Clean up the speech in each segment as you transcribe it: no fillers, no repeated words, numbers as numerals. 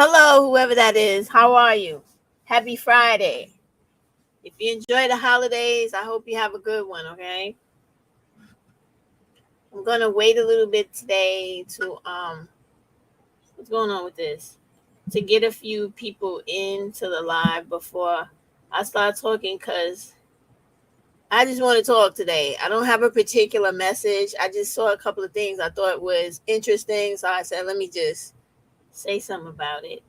Hello, whoever that is. How are you? Happy Friday. If you enjoy the holidays, I hope you have a good one, okay? I'm going to wait a little bit today to what's going on with this? To get a few people into the live before I start talking cuz I just want to talk today. I don't have a particular message. I just saw a couple of things I thought was interesting, so I said let me just say something about it.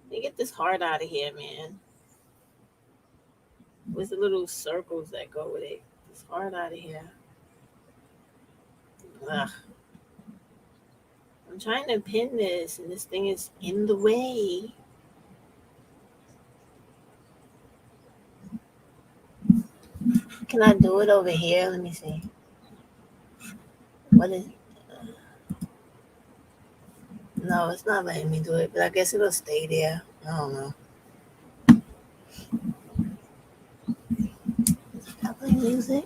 Let me get this heart out of here, man. With the little circles that go with it. It's hard out of here. Ugh. I'm trying to pin this, and this thing is in the way. Can I do it over here? Let me see. What is? No, it's not letting me do it, but I guess it'll stay there. I don't know. I play music.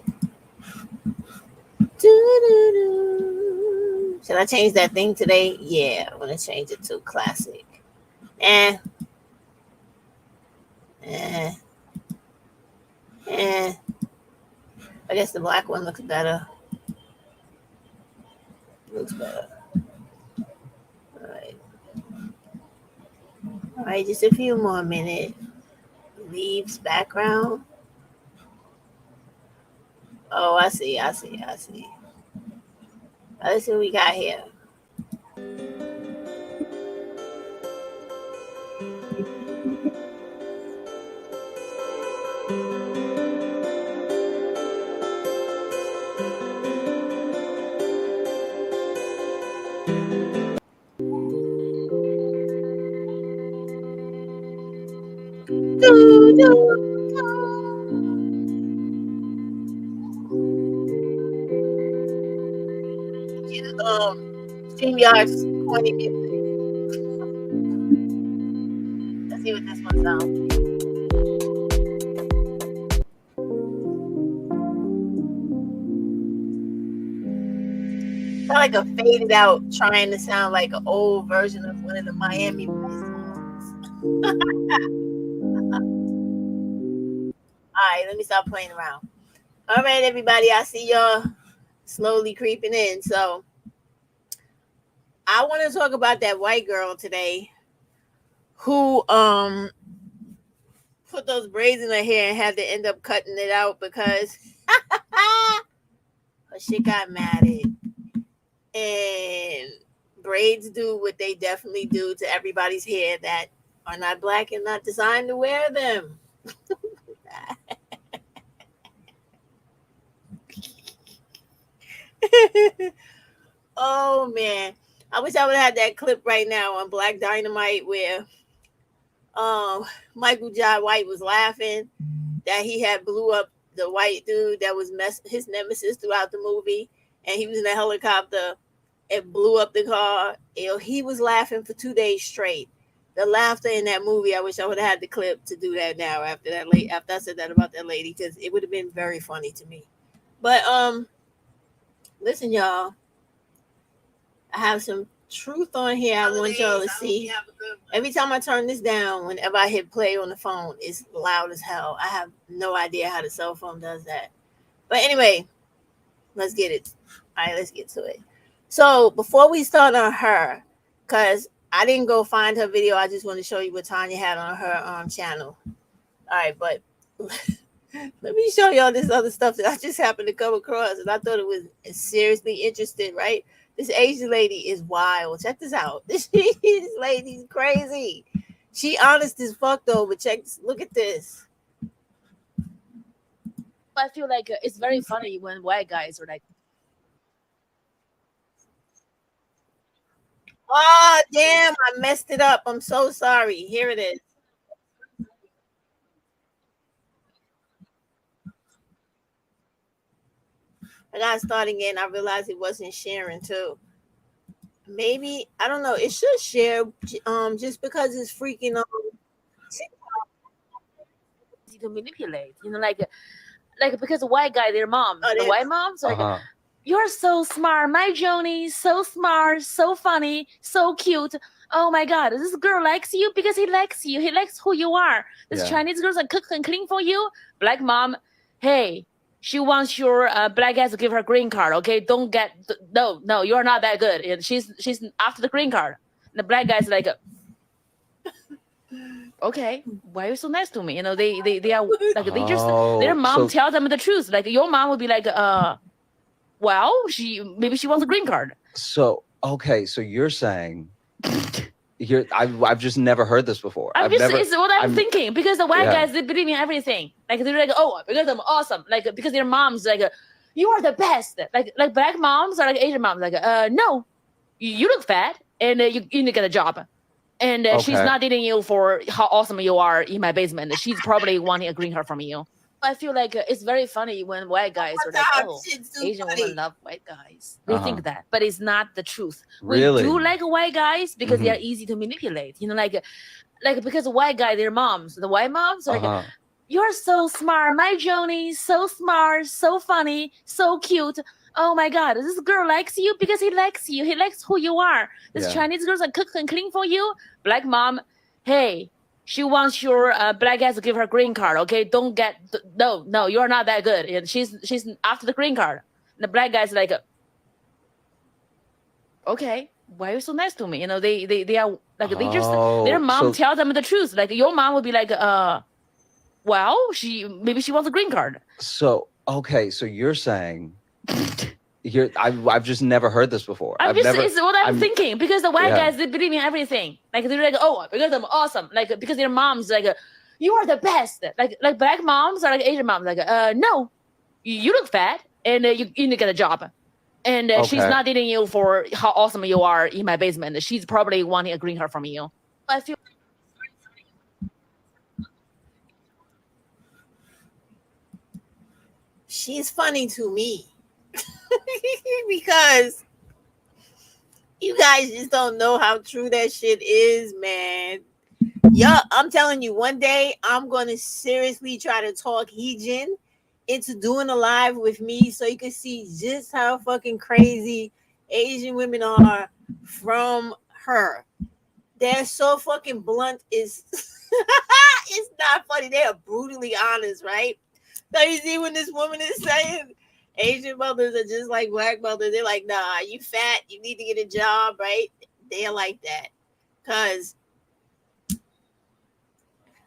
Doo-doo-doo. Should I change that thing today? Yeah, I'm gonna change it to classic. Eh, eh, eh. I guess the black one looks better. Looks better. All right. All right, just a few more minutes. Leaves background. Oh, I see. Let's see what we got here. StreamYard's corny music. Let's see what this one sounds. Sound like a faded out, trying to sound like an old version of one of the Miami Vice songs. All right, let me stop playing around. All right, everybody, I see y'all slowly creeping in. So I want to talk about that white girl today who put those braids in her hair and had to end up cutting it out because her shit got matted. And braids do what they definitely do to everybody's hair that are not black and not designed to wear them. Oh man, I wish I would have had that clip right now on Black Dynamite where Michael Jai White was laughing that he had blew up the white dude that was his nemesis throughout the movie, and he was in a helicopter and blew up the car. You know, he was laughing for 2 days straight. The laughter in that movie, I wish I would have had the clip to do that now after that after I said that about that lady, because it would have been very funny to me. But listen, y'all, I have some truth on here I want y'all to see. Every time I turn this down, whenever I hit play on the phone, it's loud as hell. I have no idea how the cell phone does that. But anyway, let's get it. All right, let's get to it. So before we start on her, because I didn't go find her video, I just want to show you what Tanya had on her channel. All right, but let me show y'all this other stuff that I just happened to come across, and I thought it was seriously interesting, right? This Asian lady is wild. Check this out. This lady's crazy. She honest as fuck though, but look at this. I feel like it's very funny when white guys are like, oh damn, I messed it up. I'm so sorry. Here it is. I got started again. I realized it wasn't sharing too. Maybe I don't know. It should share just because it's freaking easy to manipulate, like because the white guy, their mom, the white moms, like, you're so smart, my Joni, so smart, so funny, so cute. oh my God, this girl likes you because he likes you. He likes who you are. This Chinese girl's like cook and clean for you. Black mom, hey, she wants your black guy to give her green card. Okay, don't get no, you're not that good. And she's after the green card. And the black guy's like, okay, why are you so nice to me? They are like they just their mom tell them the truth. Like your mom would be like, well, maybe she wants a green card. So okay, so you're saying I've just never heard this before. It's what I'm thinking, because the white guys, they believe in everything. Like they're like, oh, because I'm awesome. Like because their moms like, you are the best. Like black moms are like Asian moms. Like no, you look fat and you need to get a job. And she's not dating you for how awesome you are in my basement. She's probably wanting a green card from you. I feel like it's very funny when white guys are like, oh, Asian women love white guys. They think that, but it's not the truth. Really? We do like white guys because they are easy to manipulate. Like because white guy, their moms, the white moms are like, you're so smart, my Joni, so smart, so funny, so cute. Oh my God, this girl likes you because he likes you. He likes who you are. This Chinese girl's like cook and clean for you. Black mom, hey, she wants your black guy to give her green card. Okay, don't get no, you're not that good. And she's after the green card. And the black guy's like, okay, why are you so nice to me? They are like they just their mom tell them the truth. Like your mom would be like, well, maybe she wants a green card. So okay, so you're saying. I've just never heard this before. It's what I'm thinking, because the white guys, they believe in everything. Like they're like, oh, because I'm awesome. Like because their moms like, you are the best. Like black moms are like Asian moms. Like no, you look fat and you need to get a job. And she's not dating you for how awesome you are in my basement. She's probably wanting a green card from you. I feel. She's funny to me. Because you guys just don't know how true that shit is, man. Yeah, I'm telling you, one day I'm going to seriously try to talk Heejin into doing a live with me so you can see just how fucking crazy Asian women are from her. They're so fucking blunt. It's not funny. They are brutally honest, right? So you see when this woman is saying Asian mothers are just like black mothers. They're like, nah, you fat. You need to get a job, right? They're like that. Because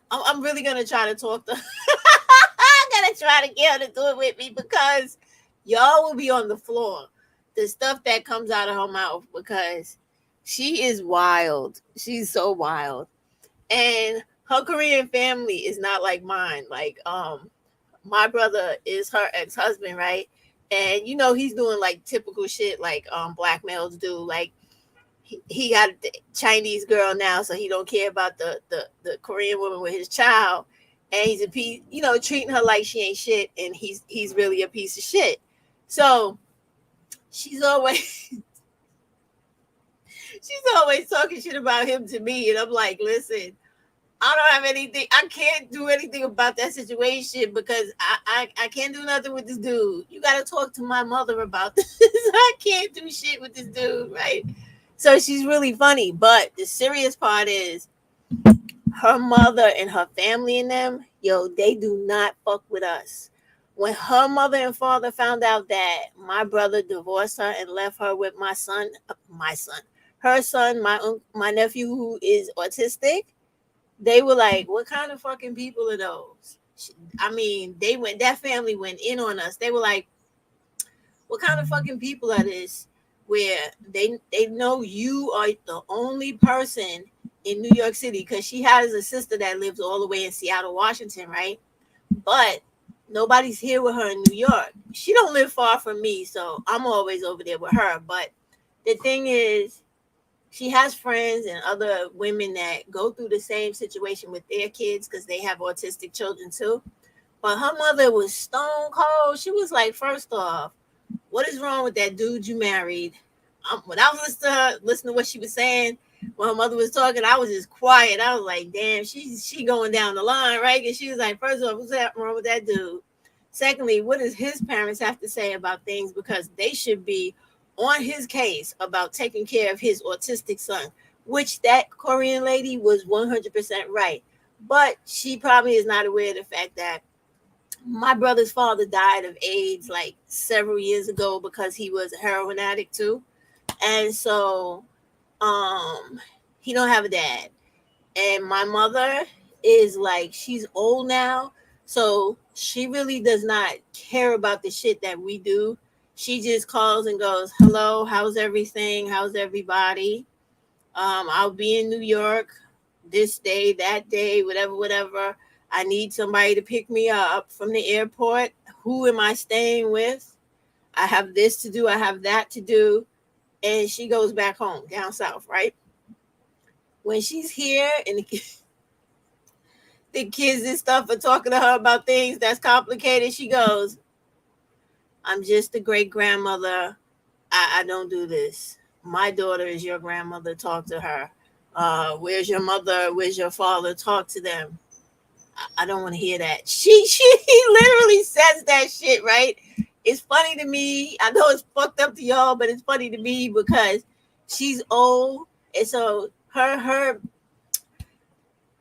I'm really going to try to talk to I'm going to try to get her to do it with me, because y'all will be on the floor. The stuff that comes out of her mouth, because she is wild. She's so wild. And her Korean family is not like mine. Like, my brother is her ex-husband, right? And he's doing like typical shit like black males do. Like he got a Chinese girl now, so he don't care about the Korean woman with his child, and he's a piece, treating her like she ain't shit, and he's really a piece of shit. So she's always talking shit about him to me, and I'm like, listen, I don't have anything. I can't do anything about that situation, because I can't do nothing with this dude. You got to talk to my mother about this. I can't do shit with this dude, right? So she's really funny. But the serious part is her mother and her family and them, they do not fuck with us. When her mother and father found out that my brother divorced her and left her with her son, my nephew who is autistic, they were like, what kind of fucking people are those? I mean, that family went in on us. They were like, what kind of fucking people are this? Where they know you are the only person in New York City, because she has a sister that lives all the way in Seattle, Washington, right? But nobody's here with her in New York. She don't live far from me, so I'm always over there with her. But the thing is, she has friends and other women that go through the same situation with their kids, because they have autistic children too. But her mother was stone cold. She was like, first off, what is wrong with that dude you married? When I was listening to what she was saying, when her mother was talking, I was just quiet. I was like, damn, she going down the line, right? And she was like, first off, what's wrong with that dude? Secondly, what does his parents have to say about things? Because they should be on his case about taking care of his autistic son. which that Korean lady was 100% right. But she probably is not aware of the fact that my brother's father died of AIDS like several years ago because he was a heroin addict too. And so um he don't have a dad. And my mother is like, she's old now, so she really does not care about the shit that we do. She just calls and goes, hello, how's everything, how's everybody? I'll be in New York this day, that day, whatever. I need somebody to pick me up from the airport. Who am I staying with? I have this to do, I have that to do. And she goes back home down south, right? When she's here and the kids and stuff are talking to her about things that's complicated, she goes, I'm just a great grandmother. I don't do this. My daughter is your grandmother. Talk to her. Where's your mother? Where's your father? Talk to them. I don't want to hear that. She literally says that shit, right? It's funny to me. I know it's fucked up to y'all, but it's funny to me because she's old. And so her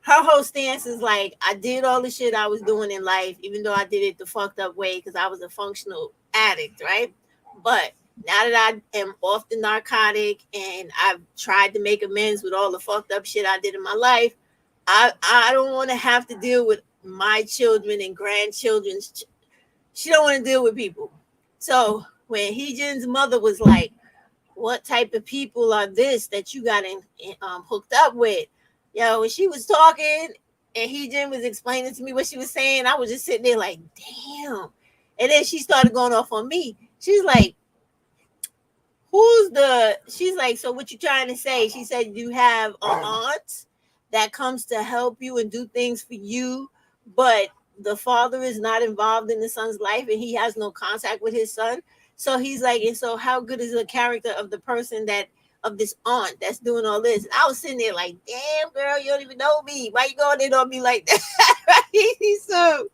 whole stance is like, I did all the shit I was doing in life, even though I did it the fucked up way because I was a functional addict, right? But now that I am off the narcotic and I've tried to make amends with all the fucked up shit I did in my life, I don't want to have to deal with my children and grandchildren's. She don't want to deal with people. So when Heejin's mother was like, what type of people are this that you got hooked up with? Yo, when she was talking and Heejin was explaining to me what she was saying, I was just sitting there like, damn. And then she started going off on me. She's like, she's like, so what you trying to say? She said, you have an aunt that comes to help you and do things for you, but the father is not involved in the son's life and he has no contact with his son. So he's like, and so how good is the character of the person of this aunt that's doing all this? And I was sitting there like, damn, girl, you don't even know me. Why you going in on me like that? Right? So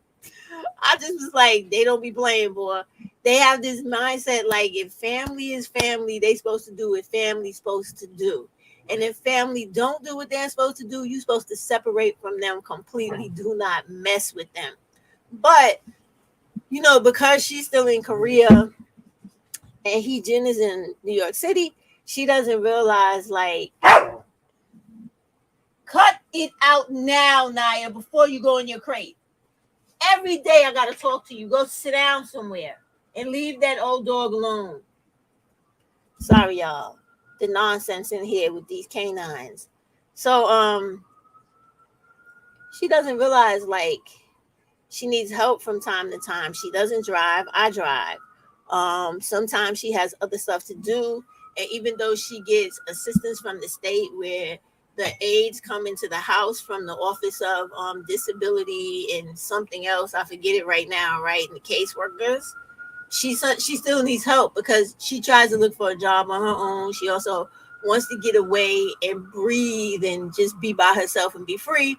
I just was like, they don't be playing, boy. They have this mindset like, if family is family, they supposed to do what family's supposed to do. And if family don't do what they're supposed to do, you're supposed to separate from them completely. Do not mess with them. But, because she's still in Korea and Jin is in New York City, she doesn't realize, like, cut it out now, Naya, before you go in your crate. Every day I got to talk to you. Go sit down somewhere and leave that old dog alone. Sorry, y'all. The nonsense in here with these canines. So, she doesn't realize, like, she needs help from time to time. She doesn't drive. I drive. Sometimes she has other stuff to do. And even though she gets assistance from the state where the aides come into the house from the Office of Disability and something else, I forget it right now, right? And the caseworkers, she still needs help because she tries to look for a job on her own. She also wants to get away and breathe and just be by herself and be free.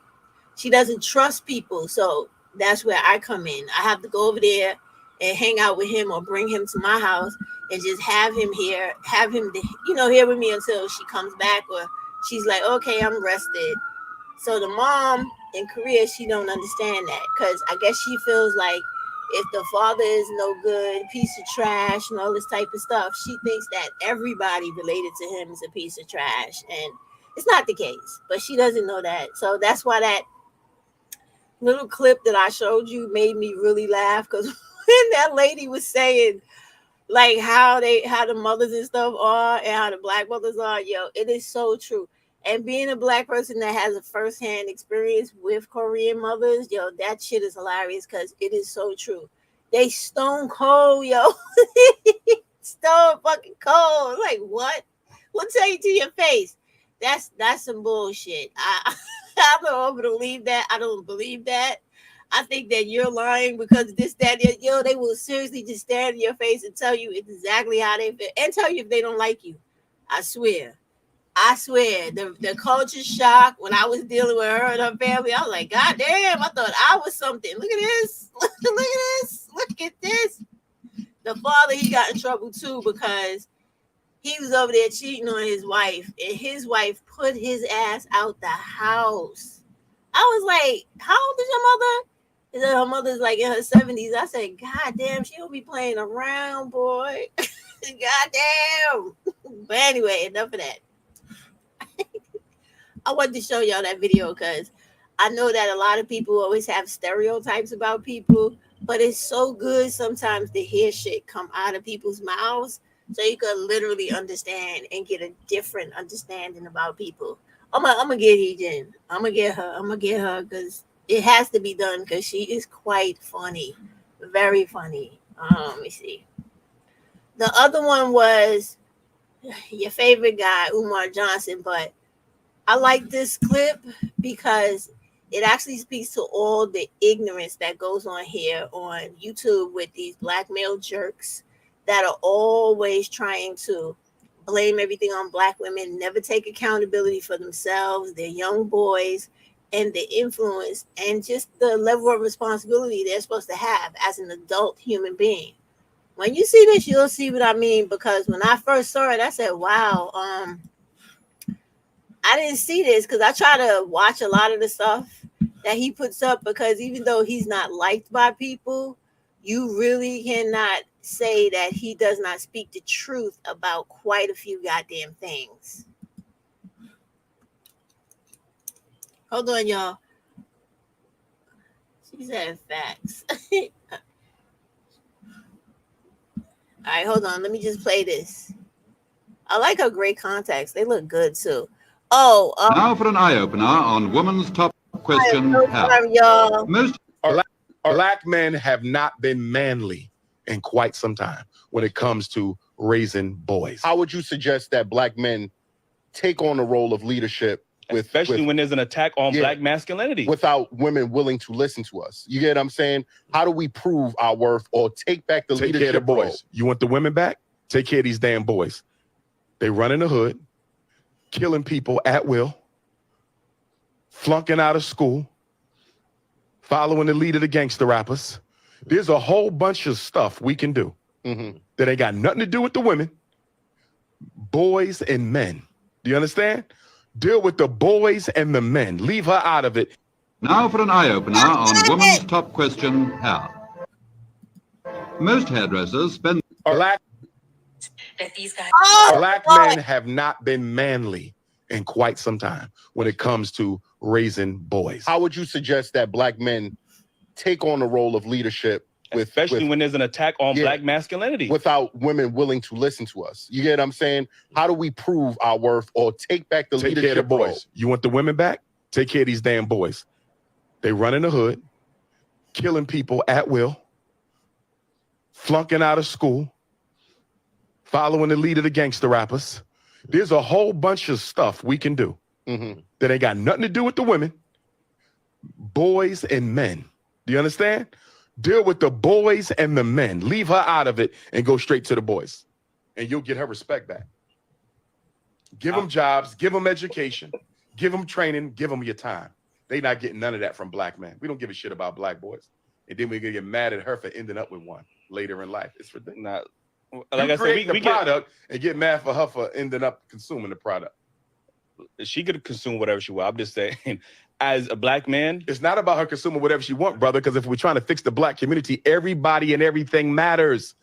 She doesn't trust people. So that's where I come in. I have to go over there and hang out with him or bring him to my house and just have him here, have him, here with me until she comes back or she's like, okay, I'm rested. So the mom in Korea, she don't understand that because I guess she feels like if the father is no good, piece of trash and all this type of stuff, she thinks that everybody related to him is a piece of trash. And it's not the case, but she doesn't know that. So that's why that little clip that I showed you made me really laugh because when that lady was saying like how the mothers and stuff are and how the black mothers are, it is so true. And being a black person that has a firsthand experience with Korean mothers, that shit is hilarious because it is so true. They stone cold, stone fucking cold. Like what? We'll tell you to your face. That's some bullshit. I don't believe that. I don't believe that. I think that you're lying because this, that, they will seriously just stare in your face and tell you exactly how they feel and tell you if they don't like you. I swear. The culture shock when I was dealing with her and her family, I was like, God damn, I thought I was something. Look at this. Look at this. The father, he got in trouble too because he was over there cheating on his wife, and his wife put his ass out the house. I was like, how old is your mother? He said her mother's like in her 70s. I said, God damn, she don't be playing around, boy. God damn. But anyway, enough of that. I wanted to show y'all that video because I know that a lot of people always have stereotypes about people, but it's so good sometimes to hear shit come out of people's mouths so you can literally understand and get a different understanding about people. I'm gonna get Eden. I'm gonna get her because it has to be done because she is quite funny, very funny. Let me see. The other one was your favorite guy, Umar Johnson, but I like this clip because it actually speaks to all the ignorance that goes on here on YouTube with these black male jerks that are always trying to blame everything on black women, never take accountability for themselves, their young boys, and the influence and just the level of responsibility they're supposed to have as an adult human being. When you see this, you'll see what I mean, because when I first saw it, I said, wow, I didn't see this because I try to watch a lot of the stuff that he puts up, because even though he's not liked by people, you really cannot say that he does not speak the truth about quite a few goddamn things. Hold on, y'all. She said facts. All right, hold on. Let me just play this. I like her gray contacts. They look good too. Oh, now for an eye-opener on woman's top question. Y'all. Most black men have not been manly in quite some time when it comes to raising boys. How would you suggest that black men take on the role of leadership, especially when there's an attack on black masculinity, without women willing to listen to us? You get what I'm saying? How do we prove our worth or take back the leadership care of the boys? role? You want the women back? Take care of these damn boys. They run in the hood, killing people at will, flunking out of school, following the lead of the gangster rappers. There's a whole bunch of stuff we can do that ain't got nothing to do with the women, boys and men. Do you understand? Deal with the boys and the men. Leave her out of it. Now for an eye-opener on woman's top question, hair. Most hairdressers spend... Black men have not been manly in quite some time when it comes to raising boys. How would you suggest that black men take on the role of leadership, especially when there's an attack on black masculinity, without women willing to listen to us? You get what I'm saying? How do we prove our worth or take back the leadership care of the boys? role? You want the women back? Take care of these damn boys. They run in the hood, killing people at will, flunking out of school, following the lead of the gangster rappers. There's a whole bunch of stuff we can do that ain't got nothing to do with the women, boys and men. Do you understand? Deal with the boys and the men. Leave her out of it and go straight to the boys. And you'll get her respect back. Give them jobs, give them education, give them training, give them your time. They not getting none of that from black men. We don't give a shit about black boys. And then we're going to get mad at her for ending up with one later in life. It's ridiculous. Like I said, we product and get mad for her for ending up consuming the product. She could consume whatever she wants. I'm just saying, as a black man, it's not about her consuming whatever she wants, brother, because if we're trying to fix the black community, everybody and everything matters.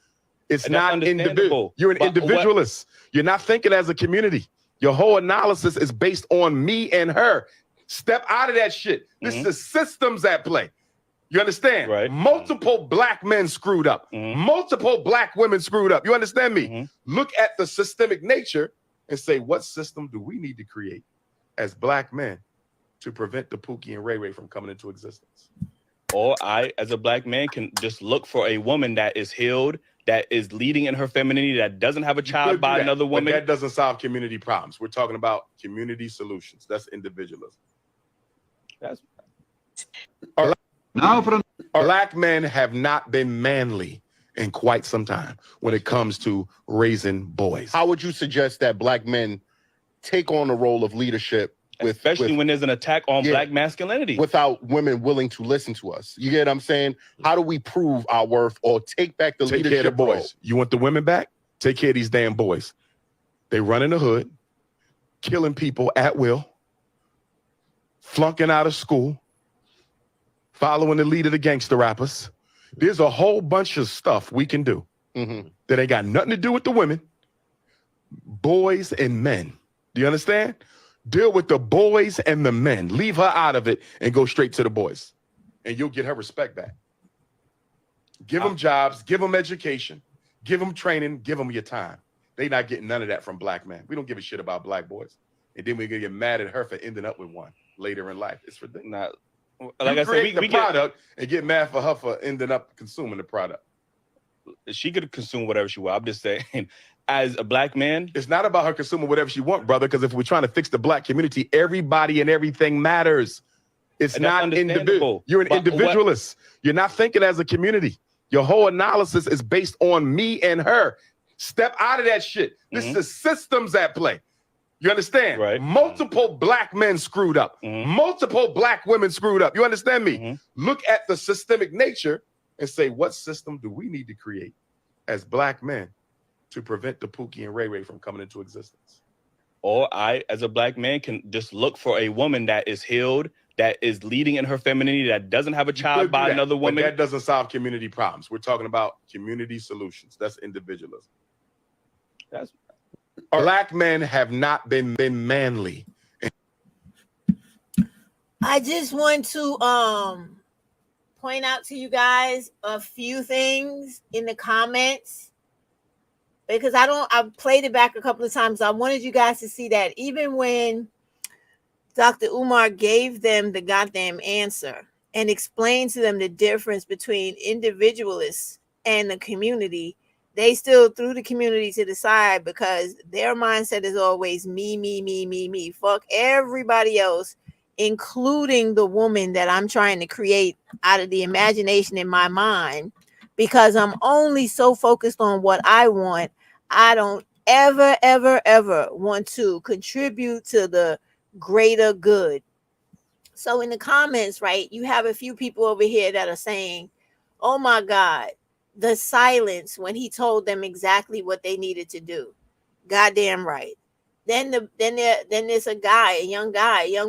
It's not individual. You're an individualist. You're not thinking as a community. Your whole analysis is based on me and her. Step out of that shit. This is the systems at play. You understand? Right. Multiple black men screwed up. Multiple black women screwed up. You understand me? Look at the systemic nature and say, what system do we need to create as black men to prevent the Pookie and Ray Ray from coming into existence? Or I, as a black man, can just look for a woman that is healed, that is leading in her femininity, that doesn't have a child by another woman. But that doesn't solve community problems. We're talking about community solutions. That's individualism. That's now for black men have not been manly in quite some time when it comes to raising boys. How would you suggest that black men take on the role of leadership, especially when there's an attack on black masculinity, without women willing to listen to us? You get what I'm saying? How do we prove our worth or take back the leadership care of the boys? role? You want the women back? Take care of these damn boys. They run in the hood, killing people at will, flunking out of school, following the lead of the gangster rappers. There's a whole bunch of stuff we can do that ain't got nothing to do with the women, boys and men. Do you understand? Deal with the boys and the men. Leave her out of it and go straight to the boys. And you'll get her respect back. Give them jobs, give them education, give them training, give them your time. They not getting none of that from black men. We don't give a shit about black boys. And then we're going to get mad at her for ending up with one later in life. It's ridiculous. Like I said, we product and get mad for her for ending up consuming the product. She could consume whatever she wants. I'm just saying, as a black man, it's not about her consuming whatever she wants, brother. Because if we're trying to fix the black community, everybody and everything matters. It's not individual. You're an individualist. You're not thinking as a community. Your whole analysis is based on me and her. Step out of that shit. This is the systems at play. You understand? Right. Multiple black men screwed up. Multiple black women screwed up. You understand me? Look at the systemic nature and say, what system do we need to create as black men to prevent the Pookie and Ray Ray from coming into existence? Or I, as a black man, can just look for a woman that is healed, that is leading in her femininity, that doesn't have a child by another woman. But that doesn't solve community problems. We're talking about community solutions. That's individualism. Black men have not been manly. I just want to point out to you guys a few things in the comments, because I've played it back a couple of times. I wanted you guys to see that even when Dr. Umar gave them the goddamn answer and explained to them the difference between individualists and the community, they still threw the community to the side because their mindset is always me, me, me, me, me. Fuck everybody else, including the woman that I'm trying to create out of the imagination in my mind, because I'm only so focused on what I want. I don't ever, ever, ever want to contribute to the greater good. So in the comments, right, you have a few people over here that are saying, oh my God, the silence when he told them exactly what they needed to do. Goddamn right. Then there's a guy, a young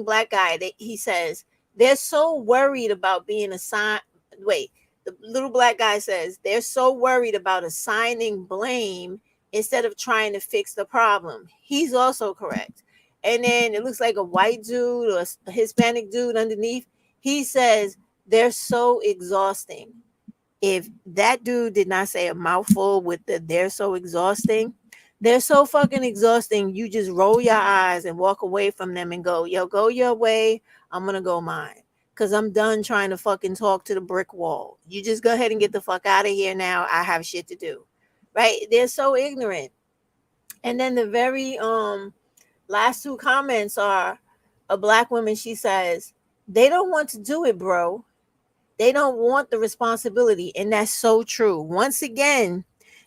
black guy, that he says they're so worried about being assigned. Wait, the little black guy says they're so worried about assigning blame instead of trying to fix the problem. He's also correct. And then it looks like a white dude or a Hispanic dude underneath. He says they're so exhausting. If that dude did not say a mouthful with the they're so exhausting, they're so fucking exhausting, you just roll your eyes and walk away from them and go, yo, go your way, I'm gonna go mine. Because I'm done trying to fucking talk to the brick wall. You just go ahead and get the fuck out of here now. I have shit to do. Right? They're so ignorant. And then the very last two comments are a black woman. She says, they don't want to do it, bro. They don't want the responsibility. And that's so true. Once again,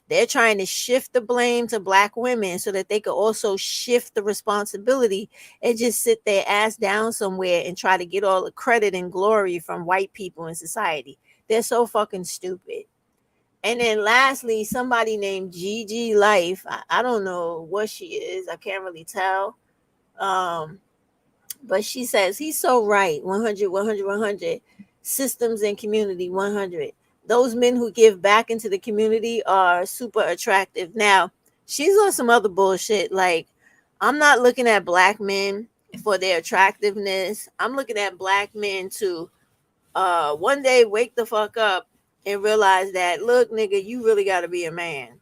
they're trying to shift the blame to black women so that they could also shift the responsibility and just sit their ass down somewhere and try to get all the credit and glory from white people in society. They're so fucking stupid. And then lastly, somebody named Gigi Life. I don't know what she is. I can't really tell. But she says, he's so right. 100, 100, 100. Systems and community, 100. Those men who give back into the community are super attractive. Now, she's on some other bullshit. Like, I'm not looking at black men for their attractiveness. I'm looking at black men to one day wake the fuck up and realize that, look, nigga, you really got to be a man.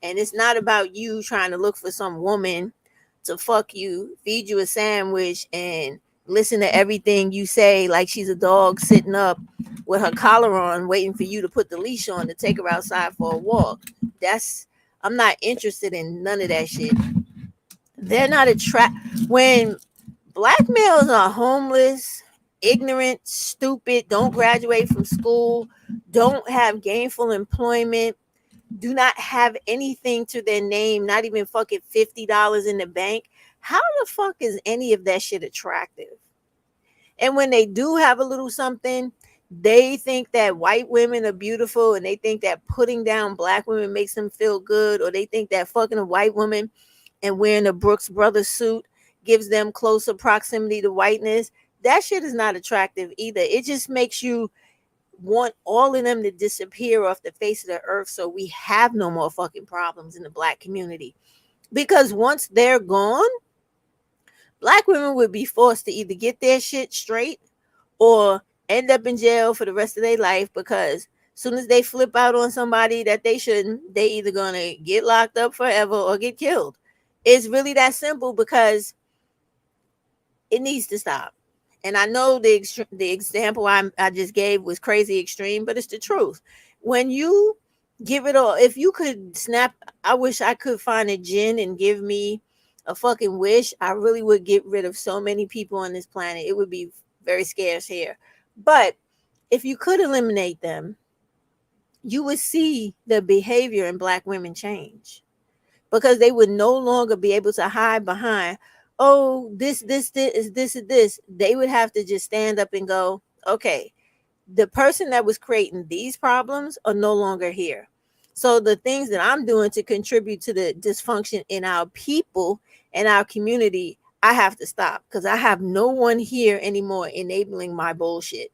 And it's not about you trying to look for some woman to fuck you, feed you a sandwich, and listen to everything you say like she's a dog sitting up with her collar on waiting for you to put the leash on to take her outside for a walk. I'm not interested in none of that shit. They're not when black males are homeless, ignorant, stupid, don't graduate from school, don't have gainful employment, do not have anything to their name, not even fucking $50 in the bank. How the fuck is any of that shit attractive? And when they do have a little something, they think that white women are beautiful, and they think that putting down black women makes them feel good, or they think that fucking a white woman and wearing a Brooks Brothers suit gives them closer proximity to whiteness. That shit is not attractive either. It just makes you want all of them to disappear off the face of the earth so we have no more fucking problems in the Black community. Because once they're gone, Black women would be forced to either get their shit straight or end up in jail for the rest of their life, because soon as they flip out on somebody that they shouldn't, they either gonna get locked up forever or get killed. It's really that simple, because it needs to stop. And I know the example I just gave was crazy extreme, but it's the truth. When you give it all, if you could snap, I wish I could find a gin and give me a fucking wish. I really would get rid of so many people on this planet. It would be very scarce here. But if you could eliminate them, you would see the behavior in Black women change, because they would no longer be able to hide behind, oh, this is this. They would have to just stand up and go, okay, the person that was creating these problems are no longer here. So the things that I'm doing to contribute to the dysfunction in our people and our community, I have to stop, because I have no one here anymore enabling my bullshit,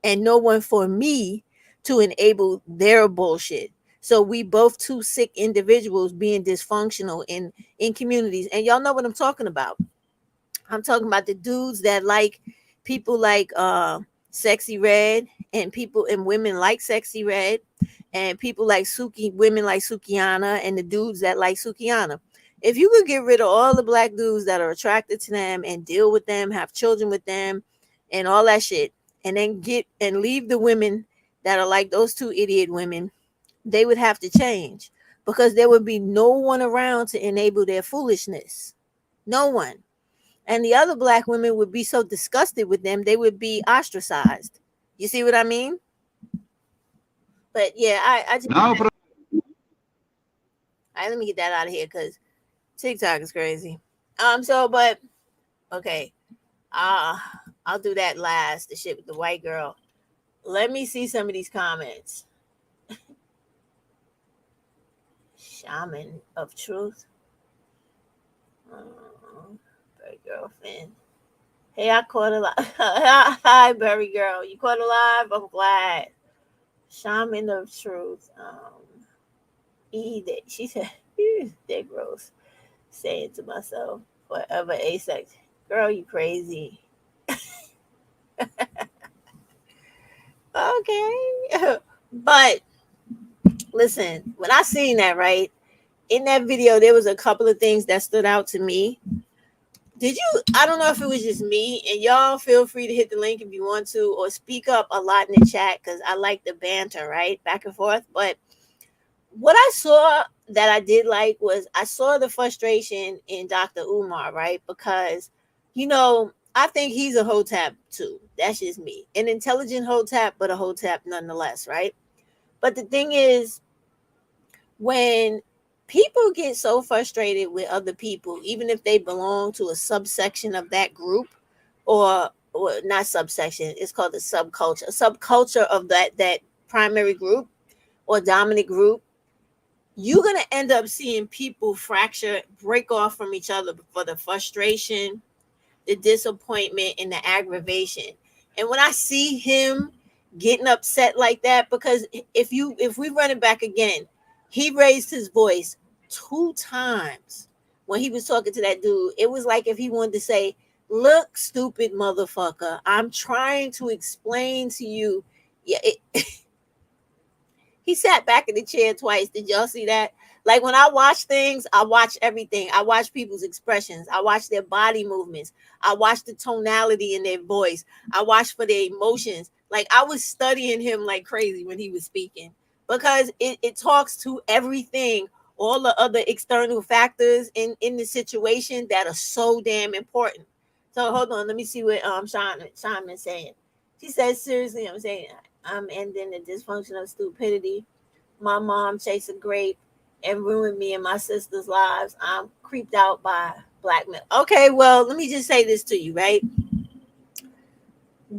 and no one for me to enable their bullshit. So we both two sick individuals being dysfunctional in communities. And y'all know what I'm talking about. I'm talking about the dudes that like people like Sexy Red, and people and women like Sexy Red, and people like women like Sukiana, and the dudes that like Sukiana. If you could get rid of all the Black dudes that are attracted to them and deal with them, have children with them, and all that shit, and then leave the women that are like those two idiot women, they would have to change, because there would be no one around to enable their foolishness. No one. And the other Black women would be so disgusted with them, they would be ostracized. You see what I mean? But yeah, I just, Now for all right, let me get that out of here, because TikTok is crazy. But okay, I'll do that last, the shit with the white girl. Let me see some of these comments. Shaman of truth. Berry girlfriend. Hey, I caught alive. Hi, Berry girl. You caught alive? I'm glad. Shaman of truth. She said, they're gross. Saying to myself, forever asex. Girl, you crazy. Okay. But listen, when I seen that, right, in that video, there was a couple of things that stood out to me. I don't know if it was just me, and y'all feel free to hit the link if you want to, or speak up a lot in the chat, because I like the banter, right, back and forth. But what I saw that I did like was, I saw the frustration in Dr. Umar, right? Because, I think he's a hotep too. That's just me. An intelligent hotep, but a hotep nonetheless, right? But the thing is, when people get so frustrated with other people, even if they belong to a subsection of that group, or not subsection, it's called a subculture of that primary group or dominant group, you're going to end up seeing people fracture, break off from each other for the frustration, the disappointment, and the aggravation. And when I see him getting upset like that, because if we run it back again, he raised his voice 2 times when he was talking to that dude. It was like if he wanted to say, look, stupid motherfucker, I'm trying to explain to you. Yeah, he sat back in the chair twice. Did y'all see that? Like, when I watch things, I watch everything. I watch people's expressions. I watch their body movements. I watch the tonality in their voice. I watch for their emotions. Like, I was studying him like crazy when he was speaking, because it talks to everything, all the other external factors in the situation that are so damn important. So hold on, let me see what Shaman's saying. She says, seriously, I'm ending the dysfunction of stupidity. My mom chased a grape and ruined me and my sister's lives. I'm creeped out by black men. Okay, well, let me just say this to you, right?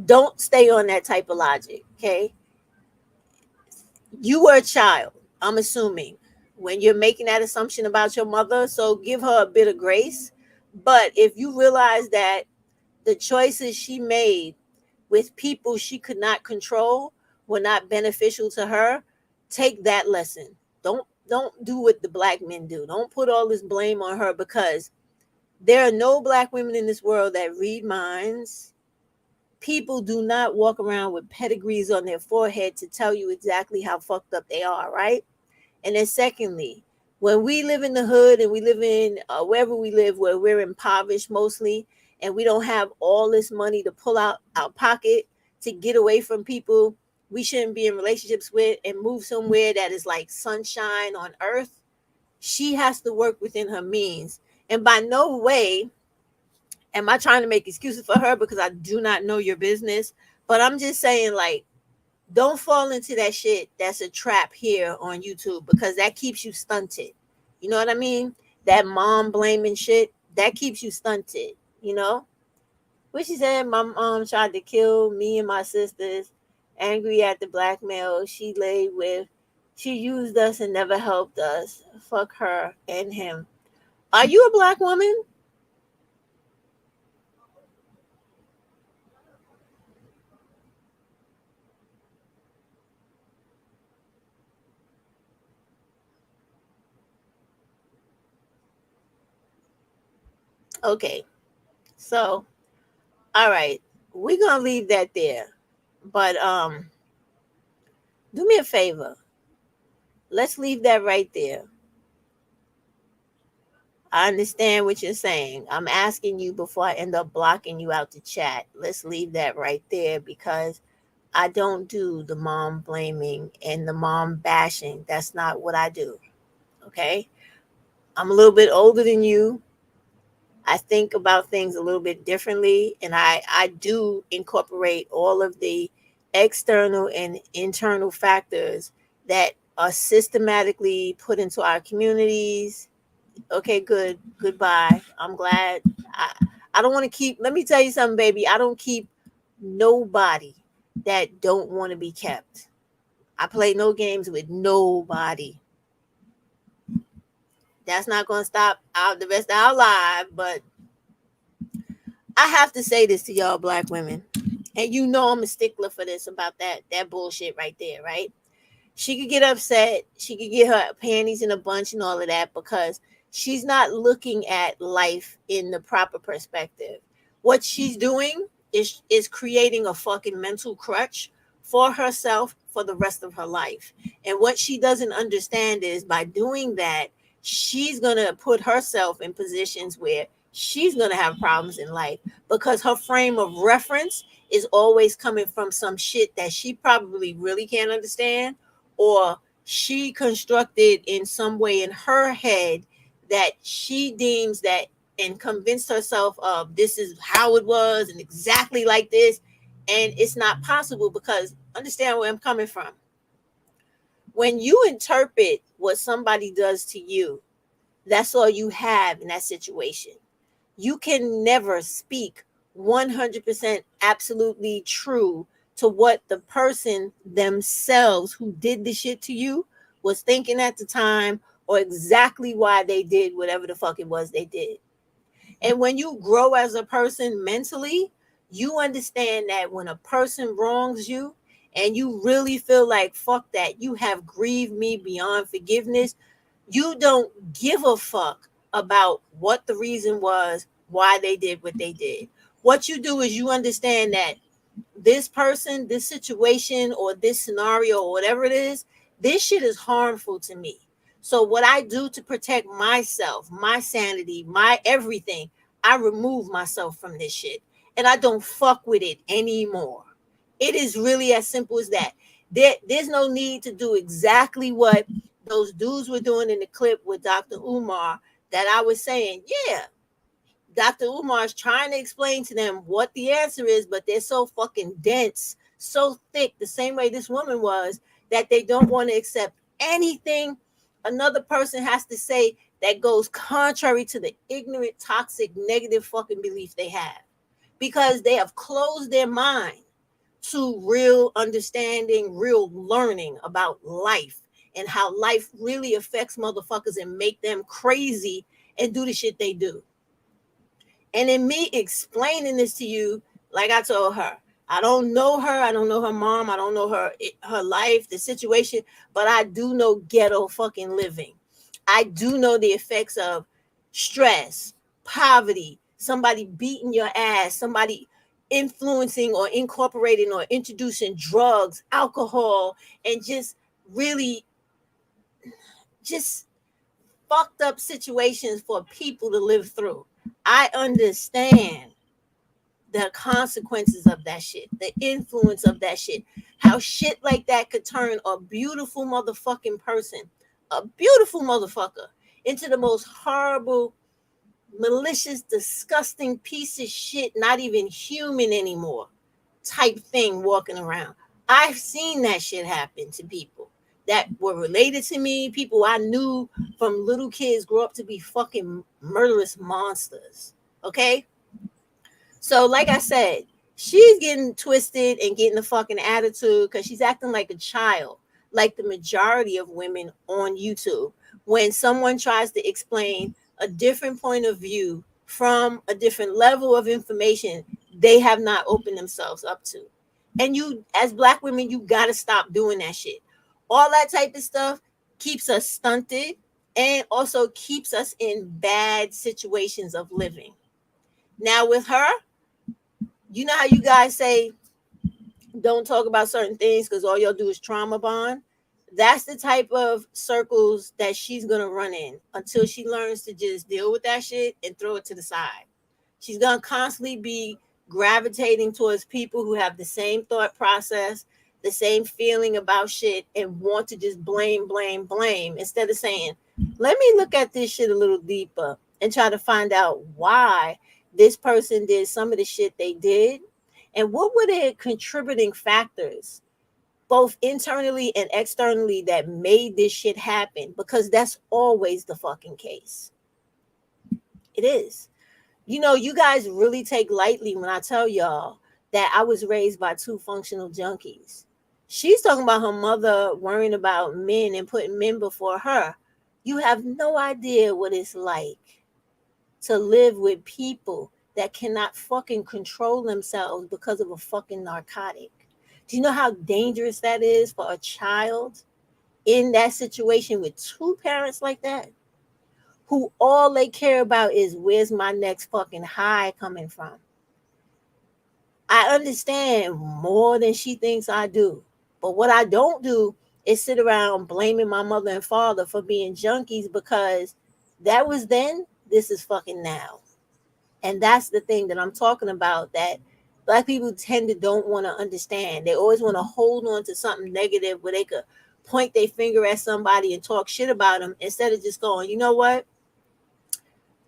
Don't stay on that type of logic, okay? You were a child, I'm assuming, when you're making that assumption about your mother. So give her a bit of grace. But if you realize that the choices she made with people she could not control were not beneficial to her, take that lesson. Don't do what the black men do. Don't put all this blame on her, because there are no black women in this world that read minds. People do not walk around with pedigrees on their forehead to tell you exactly how fucked up they are, right? And then secondly, when we live in the hood and we live in wherever we live, where we're impoverished mostly, and we don't have all this money to pull out our pocket to get away from people we shouldn't be in relationships with and move somewhere that is like sunshine on earth, she has to work within her means. And by no way am I trying to make excuses for her, because I do not know your business. But I'm just saying, like, don't fall into that shit that's a trap here on YouTube, because that keeps you stunted. You know what I mean? That mom blaming shit, that keeps you stunted, you know? What she said, my mom tried to kill me and my sisters, angry at the blackmail she laid with. She used us and never helped us. Fuck her and him. Are you a black woman? Okay. So, all right. We're gonna leave that there. But do me a favor. Let's leave that right there. I understand what you're saying. I'm asking you before I end up blocking you out the chat. Let's leave that right there, because I don't do the mom blaming and the mom bashing. That's not what I do. Okay? I'm a little bit older than you. I think about things a little bit differently, and I do incorporate all of the external and internal factors that are systematically put into our communities. Okay, good. Goodbye. I'm glad. I don't want to keep, let me tell you something, baby. I don't keep nobody that don't want to be kept. I play no games with nobody. That's not going to stop the rest of our lives, but I have to say this to y'all black women. And you know I'm a stickler for this, about that bullshit right there, right? She could get upset. She could get her panties in a bunch and all of that, because she's not looking at life in the proper perspective. What she's doing is creating a fucking mental crutch for herself for the rest of her life. And what she doesn't understand is, by doing that, she's going to put herself in positions where she's going to have problems in life, because her frame of reference is always coming from some shit that she probably really can't understand, or she constructed in some way in her head that she deems that, and convinced herself of, this is how it was and exactly like this. And it's not possible, because understand where I'm coming from. When you interpret what somebody does to you, that's all you have in that situation. You can never speak 100% absolutely true to what the person themselves who did the shit to you was thinking at the time, or exactly why they did whatever the fuck it was they did. And when you grow as a person mentally, you understand that when a person wrongs you and you really feel like, fuck that, you have grieved me beyond forgiveness, you don't give a fuck about what the reason was, why they did what they did. What you do is you understand that this person, this situation, or this scenario, or whatever it is, this shit is harmful to me. So what I do to protect myself, my sanity, my everything, I remove myself from this shit and I don't fuck with it anymore. It is really as simple as that. There's no need to do exactly what those dudes were doing in the clip with Dr. Umar, that I was saying, yeah, Dr. Umar is trying to explain to them what the answer is, but they're so fucking dense, so thick, the same way this woman was, that they don't want to accept anything another person has to say that goes contrary to the ignorant, toxic, negative fucking belief they have, because they have closed their mind to real understanding, real learning about life and how life really affects motherfuckers and make them crazy and do the shit they do. And in me explaining this to you, like I told her, I don't know her. I don't know her mom. I don't know her life, the situation, but I do know ghetto fucking living. I do know the effects of stress, poverty, somebody beating your ass, somebody influencing or incorporating or introducing drugs, alcohol, and just really just fucked up situations for people to live through. I understand the consequences of that shit, the influence of that shit, how shit like that could turn a beautiful motherfucking person, a beautiful motherfucker, into the most horrible, malicious, disgusting piece of shit, not even human anymore type thing walking around. I've seen that shit happen to people that were related to me, people I knew from little kids grow up to be fucking murderous monsters. Okay? So, like I said, she's getting twisted and getting a fucking attitude because she's acting like a child, like the majority of women on YouTube. When someone tries to explain a different point of view from a different level of information, they have not opened themselves up to. And you, as Black women, you got to stop doing that shit. All that type of stuff keeps us stunted and also keeps us in bad situations of living. Now, with her, you know how you guys say don't talk about certain things because all y'all do is trauma bond? That's the type of circles that she's going to run in until she learns to just deal with that shit and throw it to the side. She's going to constantly be gravitating towards people who have the same thought process, the same feeling about shit, and want to just blame instead of saying, let me look at this shit a little deeper and try to find out why this person did some of the shit they did and what were the contributing factors both internally and externally that made this shit happen, because that's always the fucking case. It is. You know, you guys really take lightly when I tell y'all that I was raised by two functional junkies. She's talking about her mother worrying about men and putting men before her. You have no idea what it's like to live with people that cannot fucking control themselves because of a fucking narcotic. Do you know how dangerous that is for a child in that situation with two parents like that, who all they care about is where's my next fucking high coming from? I understand more than she thinks I do. But what I don't do is sit around blaming my mother and father for being junkies, because that was then, this is fucking now. And that's the thing that I'm talking about, that Black people tend to don't want to understand. They always want to hold on to something negative where they could point their finger at somebody and talk shit about them instead of just going, you know what?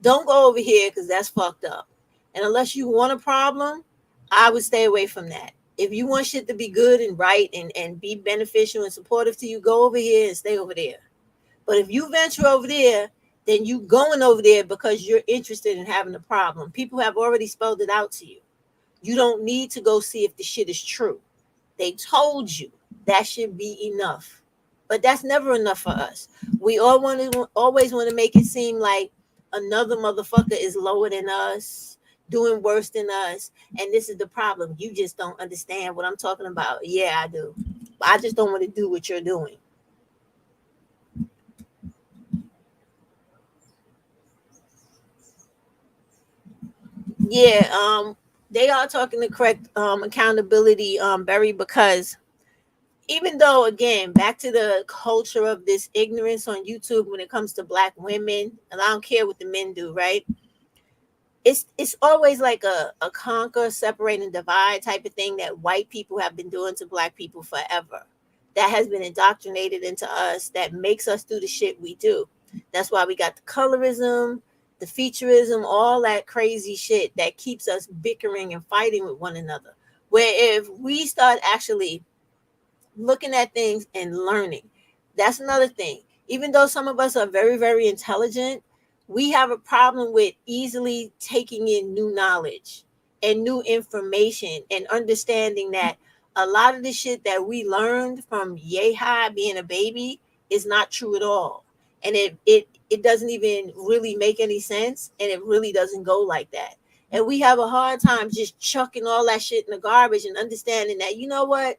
Don't go over here because that's fucked up. And unless you want a problem, I would stay away from that. If you want shit to be good and right and be beneficial and supportive to you, go over here and stay over there. But if you venture over there, then you going over there because you're interested in having a problem. People have already spelled it out to you. You don't need to go see if the shit is true. They told you that should be enough. But that's never enough for us. We always want to make it seem like another motherfucker is lower than us, doing worse than us. And this is the problem. You just don't understand what I'm talking about. Yeah, I do. I just don't want to do what you're doing. Yeah, they are talking the correct accountability, Barry, because even though, again, back to the culture of this ignorance on YouTube when it comes to Black women, and I don't care what the men do, right? It's always like a conquer, separate, and divide type of thing that white people have been doing to Black people forever. That has been indoctrinated into us, that makes us do the shit we do. That's why we got the colorism, the featureism, all that crazy shit that keeps us bickering and fighting with one another. Where if we start actually looking at things and learning, that's another thing. Even though some of us are very, very intelligent, we have a problem with easily taking in new knowledge and new information and understanding that a lot of the shit that we learned from yay high being a baby is not true at all. And it doesn't even really make any sense. And it really doesn't go like that. And we have a hard time just chucking all that shit in the garbage and understanding that, you know what?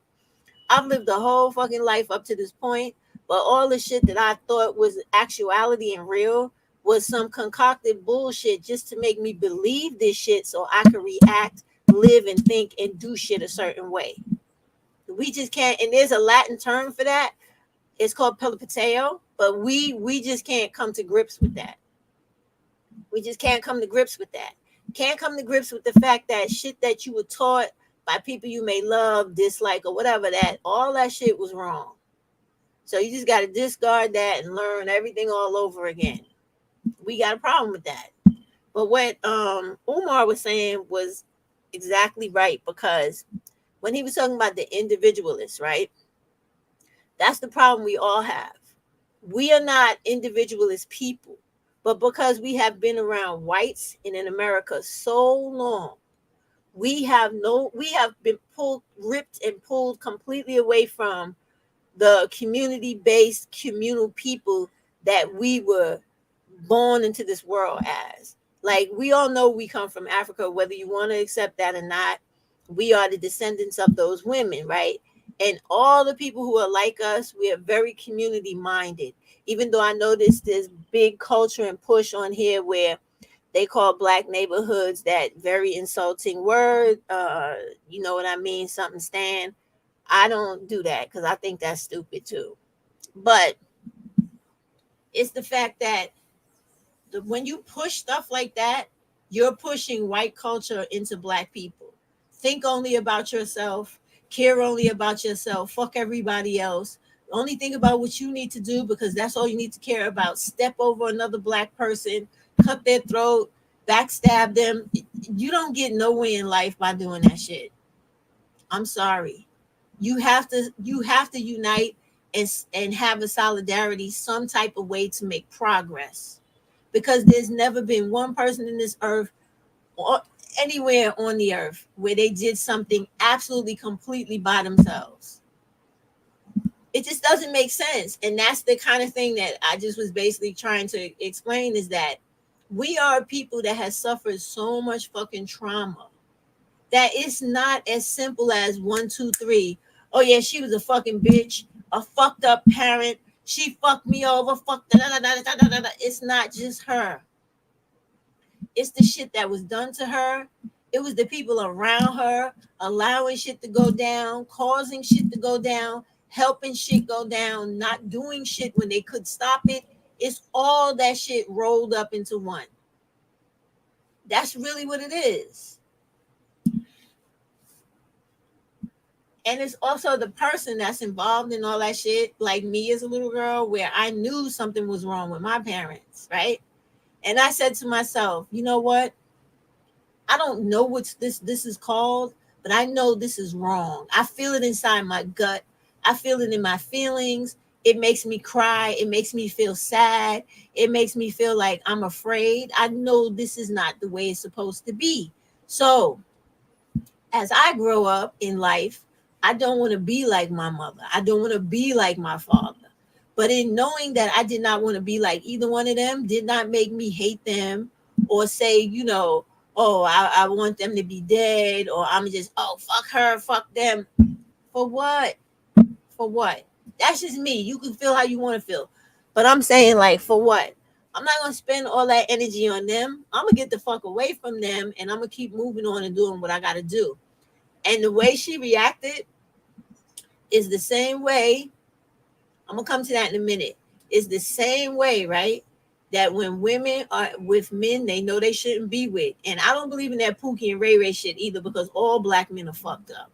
I've lived a whole fucking life up to this point, but all the shit that I thought was actuality and real was some concocted bullshit just to make me believe this shit so I could react, live, and think and do shit a certain way. We just can't, and there's a Latin term for that. It's called peripateo, but we just can't come to grips with that. We just can't come to grips with that. Can't come to grips with the fact that shit that you were taught by people you may love, dislike, or whatever, that all that shit was wrong. So you just got to discard that and learn everything all over again. We got a problem with that. But what Umar was saying was exactly right, because when he was talking about the individualists, right? That's the problem we all have. We are not individualist people, but because we have been around whites and in America so long, we have been ripped and pulled completely away from the community-based communal people that we were born into this world as. Like, we all know we come from Africa, whether you want to accept that or not. We are the descendants of those women, right? And all the people who are like us, we are very community minded. Even though I noticed this big culture and push on here where they call black neighborhoods that very insulting word. You know what I mean? Something stand. I don't do that because I think that's stupid too. But it's the fact that when you push stuff like that, you're pushing white culture into black people. Think only about yourself, care only about yourself, fuck everybody else. Only think about what you need to do because that's all you need to care about. Step over another black person, cut their throat, backstab them. You don't get nowhere in life by doing that shit. I'm sorry. You have to unite and have a solidarity, some type of way to make progress. Because there's never been one person in this earth or anywhere on the earth where they did something absolutely completely by themselves. It just doesn't make sense. And that's the kind of thing that I just was basically trying to explain, is that we are people that has suffered so much fucking trauma that it's not as simple as 1, 2, 3. Oh yeah, she was a fucking bitch, a fucked up parent. She fucked me over. Fuck. It's not just her. It's the shit that was done to her. It was the people around her allowing shit to go down, causing shit to go down, helping shit go down, not doing shit when they could stop it. It's all that shit rolled up into one. That's really what it is. And it's also the person that's involved in all that shit, like me as a little girl, where I knew something was wrong with my parents, right? And I said to myself, you know what? I don't know what this is called, but I know this is wrong. I feel it inside my gut. I feel it in my feelings. It makes me cry. It makes me feel sad. It makes me feel like I'm afraid. I know this is not the way it's supposed to be. So as I grow up in life, I don't want to be like my mother. I don't want to be like my father. But in knowing that I did not want to be like either one of them did not make me hate them or say, you know, oh, I want them to be dead, or I'm just, oh, fuck her, fuck them. For what? For what? That's just me. You can feel how you want to feel. But I'm saying, like, for what? I'm not going to spend all that energy on them. I'm going to get the fuck away from them, and I'm going to keep moving on and doing what I got to do. And the way she reacted is the same way. I'm going to come to that in a minute. It's the same way, right? That when women are with men they know they shouldn't be with. And I don't believe in that Pookie and Ray Ray shit either, because all black men are fucked up.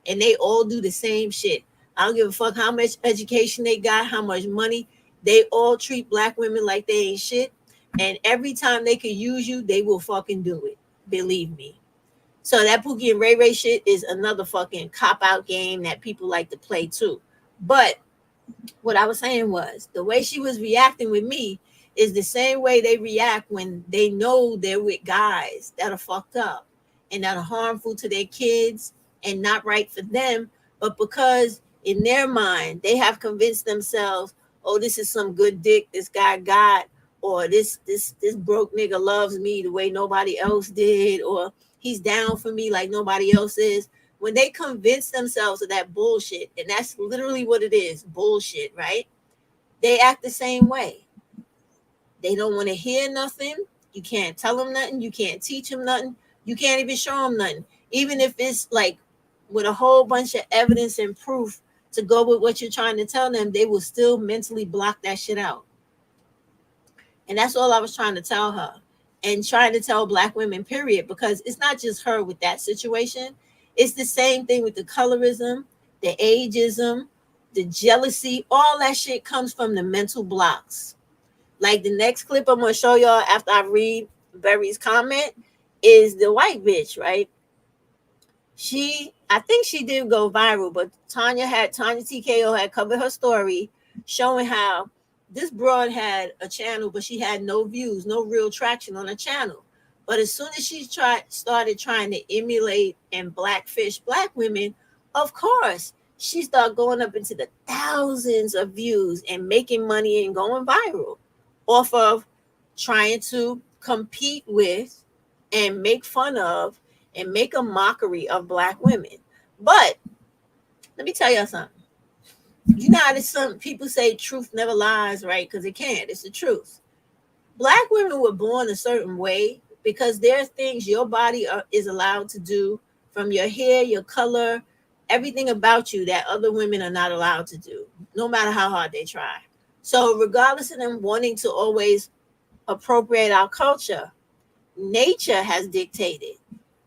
And they all do the same shit. I don't give a fuck how much education they got, how much money. They all treat black women like they ain't shit. And every time they can use you, they will fucking do it. Believe me. So that Pookie and Ray Ray shit is another fucking cop-out game that people like to play too. But what I was saying was, the way she was reacting with me is the same way they react when they know they're with guys that are fucked up and that are harmful to their kids and not right for them. But because in their mind, they have convinced themselves, oh, this is some good dick this guy got, or this broke nigga loves me the way nobody else did, or he's down for me like nobody else is. When they convince themselves of that bullshit, and that's literally what it is, bullshit, right? They act the same way. They don't want to hear nothing. You can't tell them nothing. You can't teach them nothing. You can't even show them nothing. Even if it's like with a whole bunch of evidence and proof to go with what you're trying to tell them, they will still mentally block that shit out. And that's all I was trying to tell her, and trying to tell Black women, period, because it's not just her with that situation. It's the same thing with the colorism, the ageism, the jealousy. All that shit comes from the mental blocks. Like the next clip I'm going to show y'all after I read Berry's comment is the white bitch, right? I think she did go viral, but Tanya TKO had covered her story showing how this broad had a channel, but she had no views, no real traction on her channel. But as soon as she started trying to emulate and blackfish Black women, of course, she started going up into the thousands of views and making money and going viral off of trying to compete with and make fun of and make a mockery of Black women. But let me tell you something. You know how some people say truth never lies, right? Because it can't. It's the truth. Black women were born a certain way because there are things your body is allowed to do, from your hair, your color, everything about you that other women are not allowed to do, no matter how hard they try. So regardless of them wanting to always appropriate our culture, nature has dictated.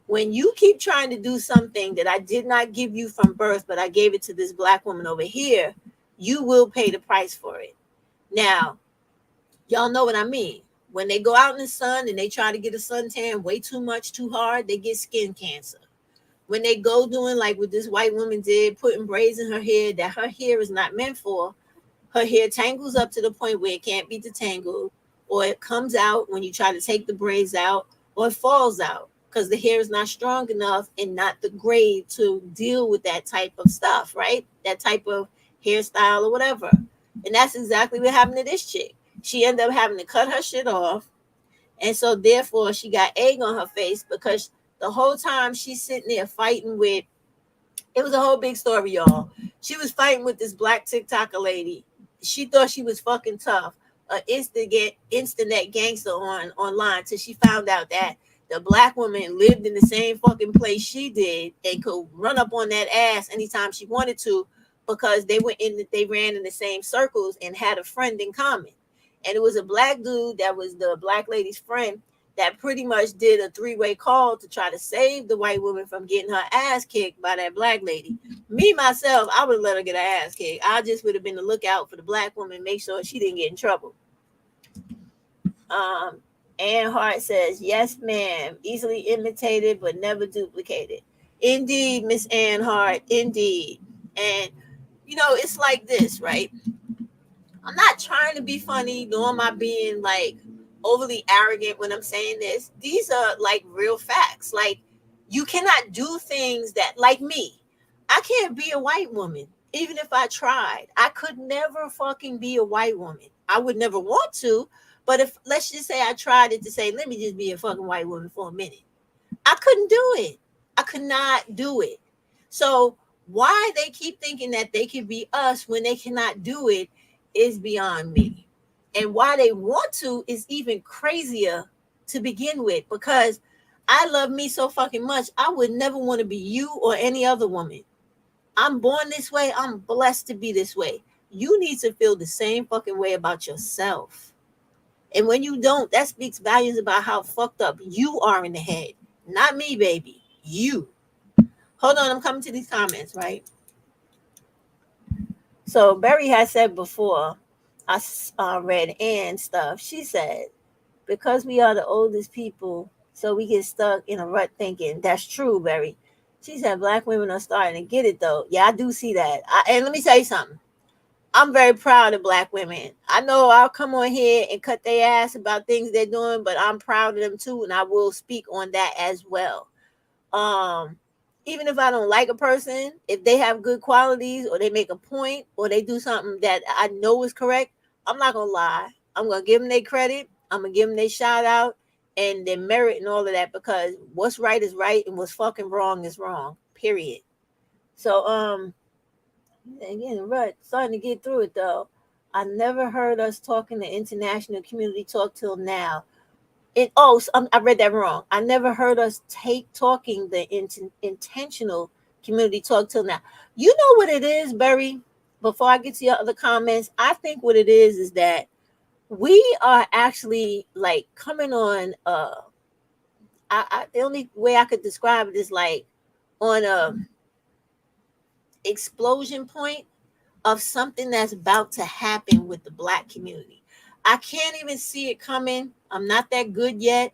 When you keep trying to do something that I did not give you from birth, but I gave it to this Black woman over here, you will pay the price for it. Now, y'all know what I mean. When they go out in the sun and they try to get a suntan way too much, too hard, they get skin cancer. When they go doing like what this white woman did, putting braids in her hair that her hair is not meant for, her hair tangles up to the point where it can't be detangled, or it comes out when you try to take the braids out, or it falls out because the hair is not strong enough and not the grade to deal with that type of stuff, right? That type of hairstyle or whatever. And that's exactly what happened to this chick. She ended up having to cut her shit off. And so therefore she got egg on her face because the whole time she's sitting there fighting with, it was a whole big story, y'all. She was fighting with this Black TikToker lady. She thought she was fucking tough, an internet gangster online, till she found out that the Black woman lived in the same fucking place she did and could run up on that ass anytime she wanted to, because they ran in the same circles and had a friend in common. And it was a Black dude that was the Black lady's friend that pretty much did a three-way call to try to save the white woman from getting her ass kicked by that Black lady. Me, myself, I would have let her get her ass kicked. I just would have been the lookout for the Black woman, make sure she didn't get in trouble. Ann Hart says, yes, ma'am. Easily imitated, but never duplicated. Indeed, Miss Ann Hart, indeed. And, it's like this, right? I'm not trying to be funny, nor am I being like overly arrogant when I'm saying this. These are like real facts. Like, you cannot do things that, like me, I can't be a white woman. Even if I tried, I could never fucking be a white woman. I would never want to. But if, let's just say I tried it to say, let me just be a fucking white woman for a minute, I couldn't do it. I could not do it. So why they keep thinking that they can be us when they cannot do it is beyond me. And why they want to is even crazier to begin with, because I love me so fucking much. I would never want to be you or any other woman. I'm born this way. I'm blessed to be this way. You need to feel the same fucking way about yourself. And when you don't, that speaks volumes about how fucked up you are in the head. Not me, baby. You. Hold on, I'm coming to these comments, right? So Berry had said before, I read Ann stuff. She said, because we are the oldest people, so we get stuck in a rut thinking. That's true, Berry. She said Black women are starting to get it, though. Yeah, I do see that. And let me tell you something. I'm very proud of Black women. I know I'll come on here and cut their ass about things they're doing, but I'm proud of them too, and I will speak on that as well. even if I don't like a person, if they have good qualities or they make a point or they do something that I know is correct, I'm not gonna lie. I'm gonna give them their credit. I'm gonna give them their shout out and their merit and all of that, because what's right is right and what's fucking wrong is wrong. Period. So again, right, starting to get through it though. I never heard us talking the international community talk till now. I read that wrong. I never heard us talking the intentional community talk till now. You know what it is, Berry? Before I get to your other comments, I think what it is that we are actually like coming on. The only way I could describe it is like on a explosion point of something that's about to happen with the Black community. I can't even see it coming. I'm not that good yet.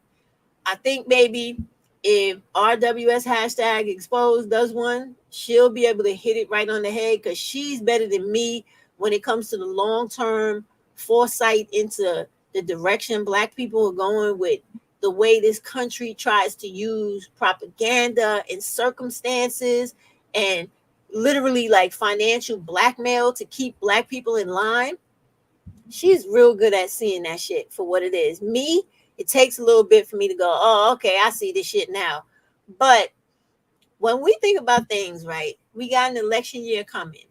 I think maybe if RWS hashtag exposed does one, she'll be able to hit it right on the head, because she's better than me when it comes to the long-term foresight into the direction Black people are going with the way this country tries to use propaganda and circumstances and literally like financial blackmail to keep Black people in line. She's real good at seeing that shit for what it is. Me, it takes a little bit for me to go, oh, okay, I see this shit now. But when we think about things, right, we got an election year coming.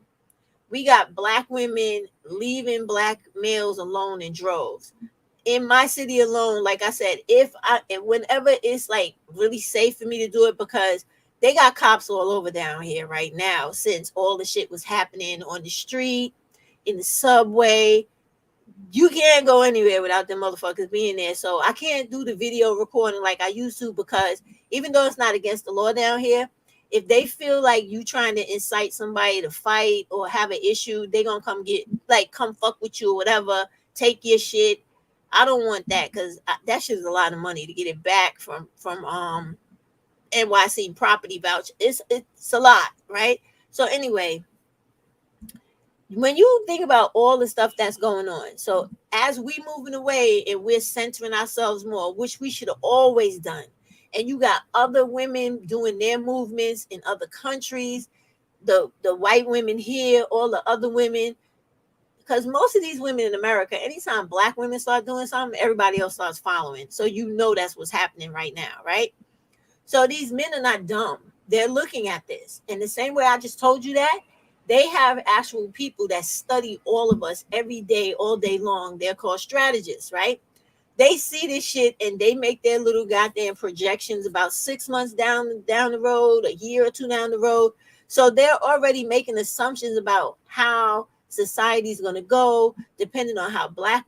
We got Black women leaving Black males alone in droves. In my city alone, like I said, whenever it's like really safe for me to do it, because they got cops all over down here right now since all the shit was happening on the street, in the subway. You can't go anywhere without them motherfuckers being there. So I can't do the video recording like I used to, because even though it's not against the law down here, if they feel like you trying to incite somebody to fight or have an issue, they gonna come fuck with you or whatever, take your shit. I don't want that, because that shit is a lot of money to get it back from NYC property voucher. It's a lot, right? So anyway, when you think about all the stuff that's going on, so as we moving away and we're centering ourselves more, which we should have always done, and you got other women doing their movements in other countries, the white women here, all the other women, because most of these women in America, anytime Black women start doing something, everybody else starts following. So you know that's what's happening right now, right? So these men are not dumb. They're looking at this. And the same way I just told you that, they have actual people that study all of us every day, all day long. They're called strategists, right? They see this shit and they make their little goddamn projections about 6 months down the road, a year or two down the road. So they're already making assumptions about how society is going to go, depending on how Black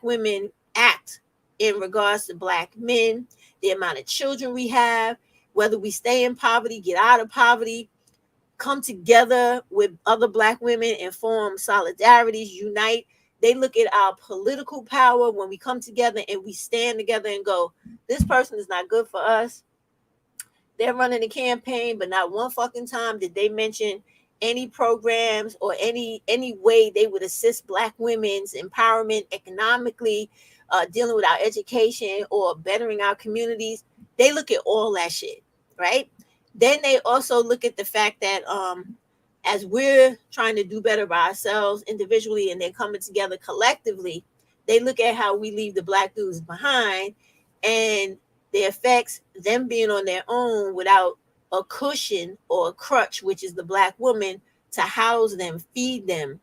women act in regards to Black men, the amount of children we have, whether we stay in poverty, get out of poverty, come together with other Black women and form solidarities, unite. They look at our political power when we come together and we stand together and go, this person is not good for us. They're running a campaign, but not one fucking time did they mention any programs or any way they would assist Black women's empowerment economically, dealing with our education or bettering our communities. They look at all that shit, right? Then they also look at the fact that as we're trying to do better by ourselves individually and they're coming together collectively, they look at how we leave the Black dudes behind and the effects them being on their own without a cushion or a crutch, which is the Black woman, to house them, feed them,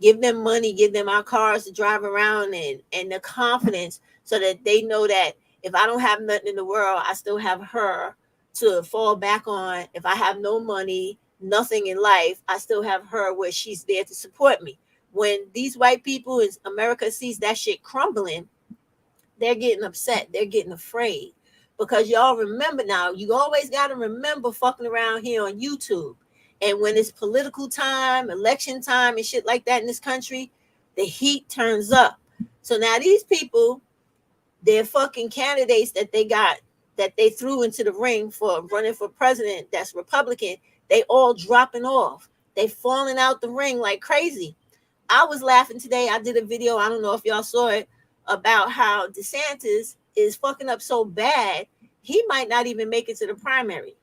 give them money, give them our cars to drive around in, and the confidence so that they know that if I don't have nothing in the world, I still have her to fall back on. If I have no money, nothing in life, I still have her where she's there to support me. When these white people in America sees that shit crumbling, they're getting upset. They're getting afraid. Because y'all remember now, you always got to remember fucking around here on YouTube. And when it's political time, election time, and shit like that in this country, the heat turns up. So now these people, they're fucking candidates that they got, that they threw into the ring for running for president that's Republican, they all dropping off. They falling out the ring like crazy. I was laughing today. I did a video, I don't know if y'all saw it, about how DeSantis is fucking up so bad, he might not even make it to the primary.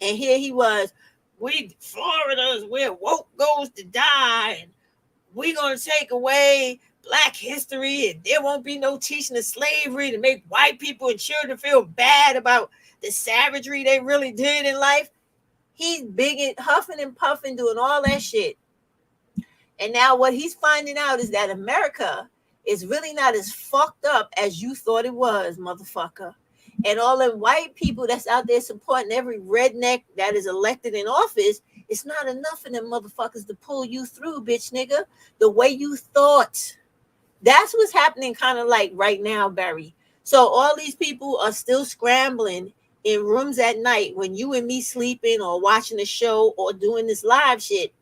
And here he was, we Florida's where woke goes to die, and we're gonna take away Black history, and there won't be no teaching of slavery to make white people and children feel bad about the savagery they really did in life. He's big and huffing and puffing, doing all that shit. And now what he's finding out is that America is really not as fucked up as you thought it was, motherfucker. And all the white people that's out there supporting every redneck that is elected in office, it's not enough of them motherfuckers to pull you through, bitch nigga, the way you thought. That's what's happening kind of like right now, Barry. So all these people are still scrambling in rooms at night when you and me sleeping or watching a show or doing this live shit.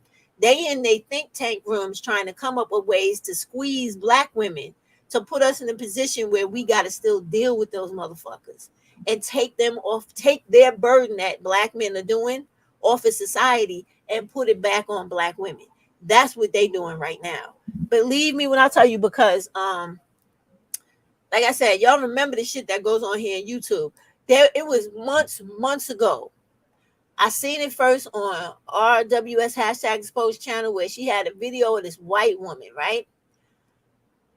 They in their think tank rooms trying to come up with ways to squeeze Black women to put us in a position where we got to still deal with those motherfuckers and take them off, take their burden that Black men are doing off of society and put it back on Black women. That's what they doing right now. Believe me when I tell you, because like I said, y'all remember the shit that goes on here on YouTube. There, it was months ago. I seen it first on RWS hashtag exposed channel where she had a video of this white woman, right?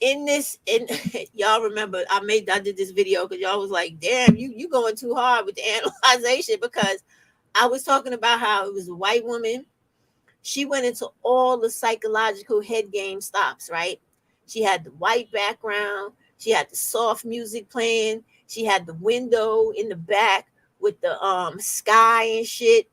In y'all remember I did this video because y'all was like, damn, you going too hard with the analyzation, because I was talking about how it was a white woman. She went into all the psychological head game stops, right? She had the white background. She had the soft music playing. She had the window in the back with the sky and shit,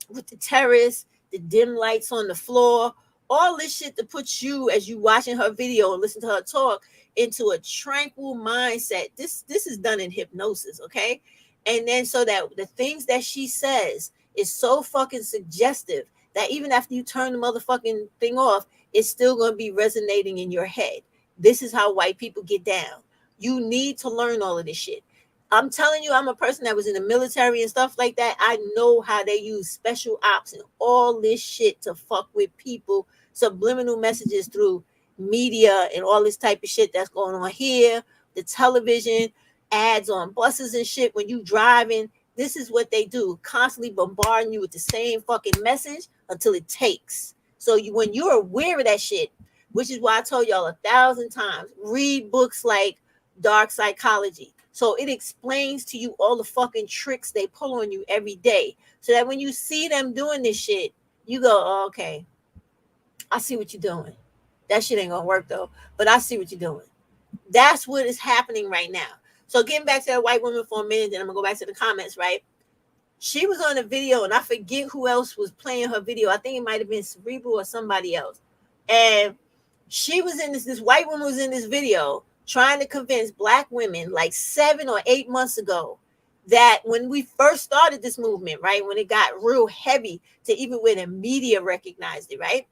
with the terrace, the dim lights on the floor, all this shit to put you, as you watching her video and listen to her talk, into a tranquil mindset. This is done in hypnosis, okay? And then so that the things that she says is so fucking suggestive that even after you turn the motherfucking thing off, it's still going to be resonating in your head. This is how white people get down. You need to learn all of this shit. I'm telling you, I'm a person that was in the military and stuff like that. I know how they use special ops and all this shit to fuck with people, subliminal messages through media and all this type of shit that's going on here, the television, ads on buses and shit when you driving. This is what they do, constantly bombarding you with the same fucking message until it takes. So when you're aware of that shit, which is why I told y'all 1,000 times, read books like Dark Psychology. So it explains to you all the fucking tricks they pull on you every day. So that when you see them doing this shit, you go, oh, okay, I see what you're doing. That shit ain't gonna work though, but I see what you're doing. That's what is happening right now. So getting back to that white woman for a minute, then I'm gonna go back to the comments, right? She was on a video, and I forget who else was playing her video. I think it might have been Cerebral or somebody else. And she was in this white woman was in this video trying to convince Black women like 7 or 8 months ago that when we first started this movement, right, when it got real heavy to even where the media recognized it, right?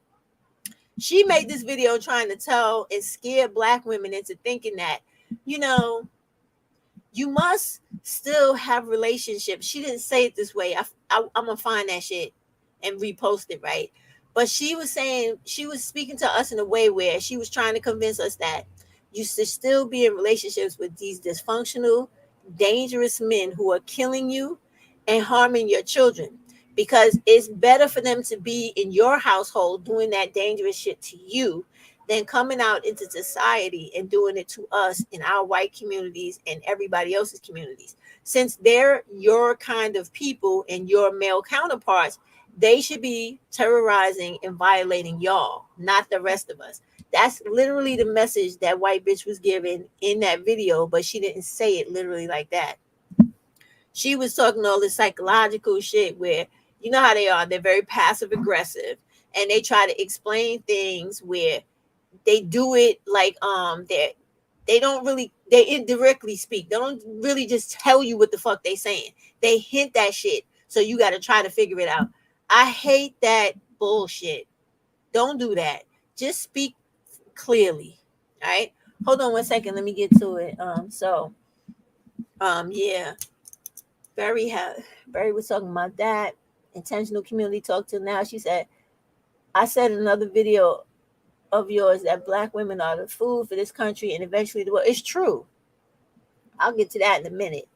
She made this video trying to tell and scare Black women into thinking that, you know, you must still have relationships. She didn't say it this way. I'm going to find that shit and repost it, right? But she was saying, she was speaking to us in a way where she was trying to convince us that you should still be in relationships with these dysfunctional, dangerous men who are killing you and harming your children, because it's better for them to be in your household doing that dangerous shit to you than coming out into society and doing it to us in our white communities and everybody else's communities. Since they're your kind of people and your male counterparts, they should be terrorizing and violating y'all, not the rest of us. That's literally the message that white bitch was giving in that video, but she didn't say it literally like that. She was talking all this psychological shit where, you know how they are, they're very passive aggressive, and they try to explain things where they do it like they don't really, they indirectly speak. They don't really just tell you what the fuck they saying. They hint that shit, so you got to try to figure it out. I hate that bullshit. Don't do that. Just speak clearly. All right. Hold on 1 second. Let me get to it. Yeah. Barry was talking about that. Intentional community talk till now. She said, I said in another video of yours that Black women are the food for this country and eventually the world. It's true. I'll get to that in a minute.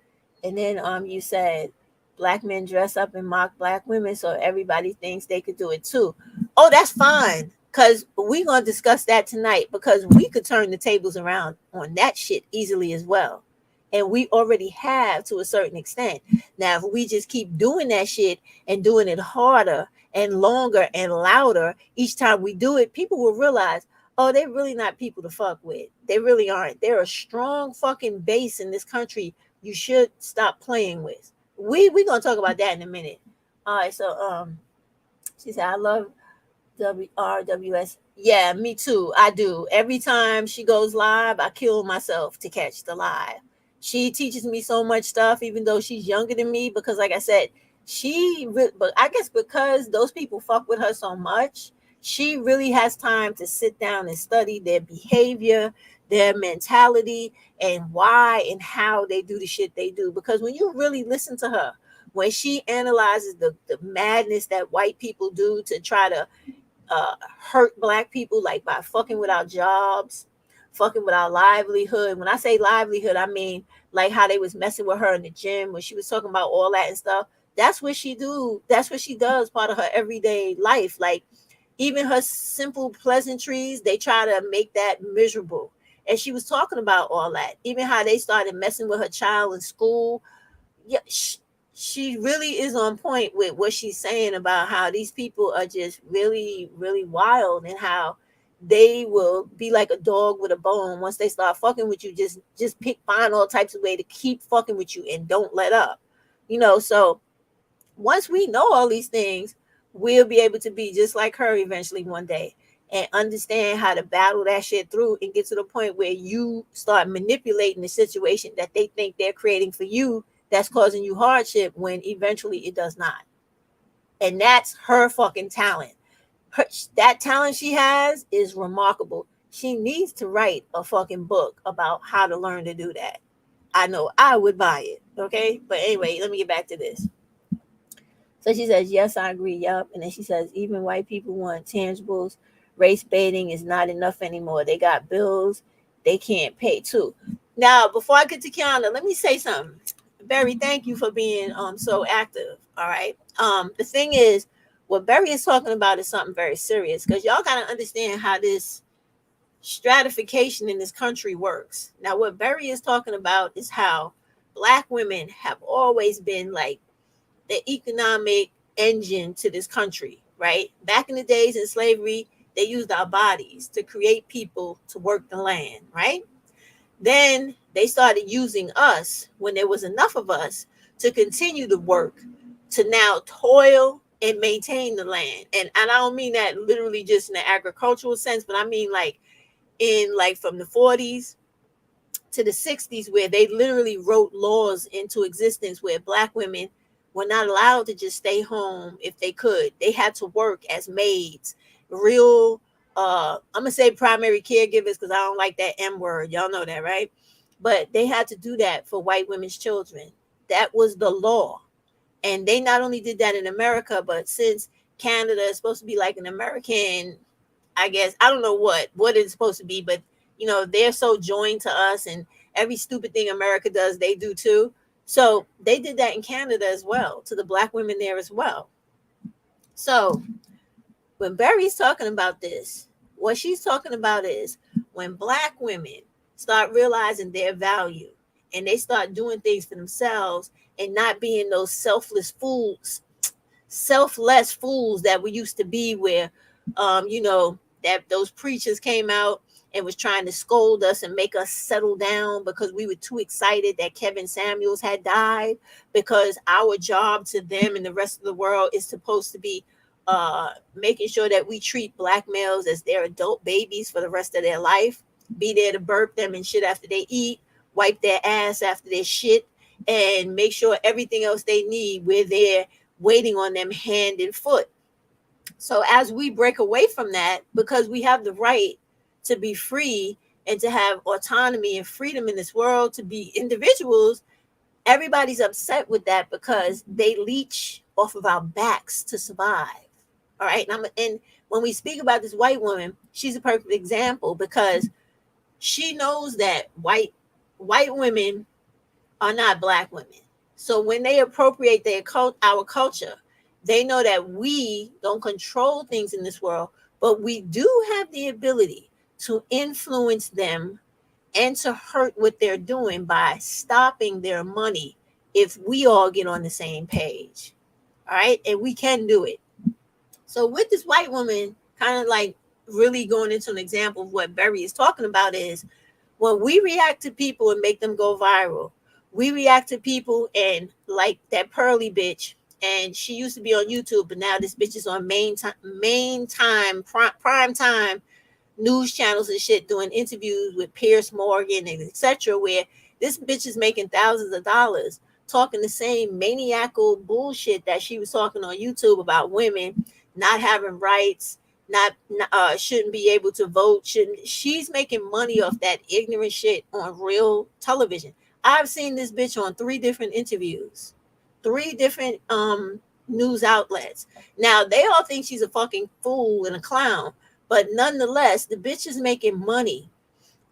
And then you said black men dress up and mock black women so everybody thinks they could do it too. Oh, that's fine. Because we're going to discuss that tonight, because we could turn the tables around on that shit easily as well. And we already have to a certain extent. Now, if we just keep doing that shit and doing it harder and longer and louder each time we do it, people will realize, oh, they're really not people to fuck with. They really aren't. They're a strong fucking base in this country you should stop playing with. We're going to talk about that in a minute. All right, so she said, I love RWS. Yeah, me too. I do. Every time she goes live, I kill myself to catch the live. She teaches me so much stuff, even though she's younger than me, because like I said, but I guess because those people fuck with her so much, she really has time to sit down and study their behavior, their mentality, and why and how they do the shit they do. Because when you really listen to her, when she analyzes the madness that white people do to try to hurt black people, like by fucking with our jobs, fucking with our livelihood. When I say livelihood, I mean like how they was messing with her in the gym when she was talking about all that and stuff. That's what she does part of her everyday life. Like even her simple pleasantries, they try to make that miserable. And she was talking about all that, even how they started messing with her child in school. Yeah, she really is on point with what she's saying about how these people are just really, really wild, and how they will be like a dog with a bone. Once they start fucking with you, just find all types of way to keep fucking with you and don't let up. So once we know all these things, we'll be able to be just like her eventually one day and understand how to battle that shit through and get to the point where you start manipulating the situation that they think they're creating for you, that's causing you hardship, when eventually it does not. And that's her fucking talent. That talent she has is remarkable. She needs to write a fucking book about how to learn to do that. I know I would buy it. Okay. But anyway, let me get back to this. So she says, yes, I agree. Yup. And then she says, even white people want tangibles. Race baiting is not enough anymore. They got bills they can't pay too. Now, before I get to Kiana, let me say something. Barry, thank you for being so active. All right. The thing is, what Barry is talking about is something very serious, because y'all gotta understand how this stratification in this country works. Now, what Barry is talking about is how black women have always been like the economic engine to this country, right? Back in the days in slavery, they used our bodies to create people to work the land, right? Then they started using us when there was enough of us to continue the work, to now toil and maintain the land. And I don't mean that literally just in the agricultural sense, but I mean like from the 40s to the 60s, where they literally wrote laws into existence where black women were not allowed to just stay home if they could. They had to work as maids, real I'm gonna say primary caregivers, because I don't like that M word. Y'all know that, right? But they had to do that for white women's children. That was the law. And they not only did that in America, but since Canada is supposed to be like an American, I guess, I don't know what it's supposed to be, but they're so joined to us, and every stupid thing America does, they do too. So they did that in Canada as well, to the black women there as well. So when Barry's talking about this, what she's talking about is when black women start realizing their value and they start doing things for themselves and not being those selfless fools that we used to be, where that those preachers came out and was trying to scold us and make us settle down because we were too excited that Kevin Samuels had died, because our job to them and the rest of the world is supposed to be making sure that we treat black males as their adult babies for the rest of their life, be there to burp them and shit after they eat, wipe their ass after they shit, and make sure everything else they need, we're there waiting on them hand and foot. So as we break away from that, because we have the right to be free and to have autonomy and freedom in this world, to be individuals, everybody's upset with that because they leech off of our backs to survive. All right. And when we speak about this white woman, she's a perfect example, because she knows that white women are not black women. So when they appropriate our culture, they know that we don't control things in this world, but we do have the ability to influence them and to hurt what they're doing by stopping their money if we all get on the same page. All right. And we can do it. So with this white woman, kind of like really going into an example of what Berry is talking about, is when we react to people and make them go viral, we react to people and like that Pearly bitch, and she used to be on YouTube, but now this bitch is on prime time news channels and shit, doing interviews with Pierce Morgan and etc., where this bitch is making thousands of dollars talking the same maniacal bullshit that she was talking on YouTube about women not having rights, not shouldn't be able to vote. She's making money off that ignorant shit on real television. I've seen this bitch on 3 different interviews, 3 different news outlets. Now they all think she's a fucking fool and a clown, but nonetheless, the bitch is making money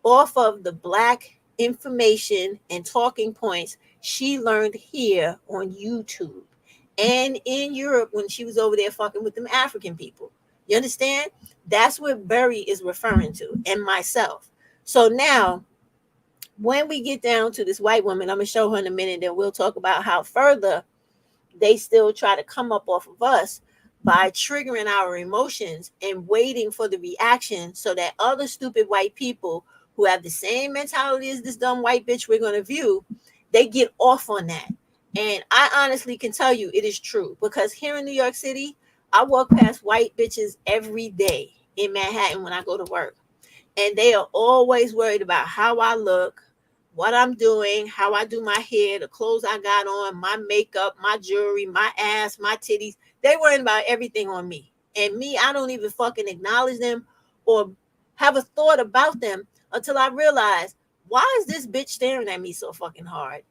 off of the black information and talking points she learned here on YouTube and in Europe when she was over there fucking with them African people. You understand? That's what Berry is referring to, and myself. So now, when we get down to this white woman, I'm going to show her in a minute, and we'll talk about how further they still try to come up off of us by triggering our emotions and waiting for the reaction so that other stupid white people who have the same mentality as this dumb white bitch we're going to view, they get off on that. And I honestly can tell you it is true, because here in New York City, I walk past white bitches every day in Manhattan when I go to work. And they are always worried about how I look, what I'm doing, how I do my hair, the clothes I got on, my makeup, my jewelry, my ass, my titties. They worrying about everything on me. And me, I don't even fucking acknowledge them or have a thought about them until I realize, why is this bitch staring at me so fucking hard?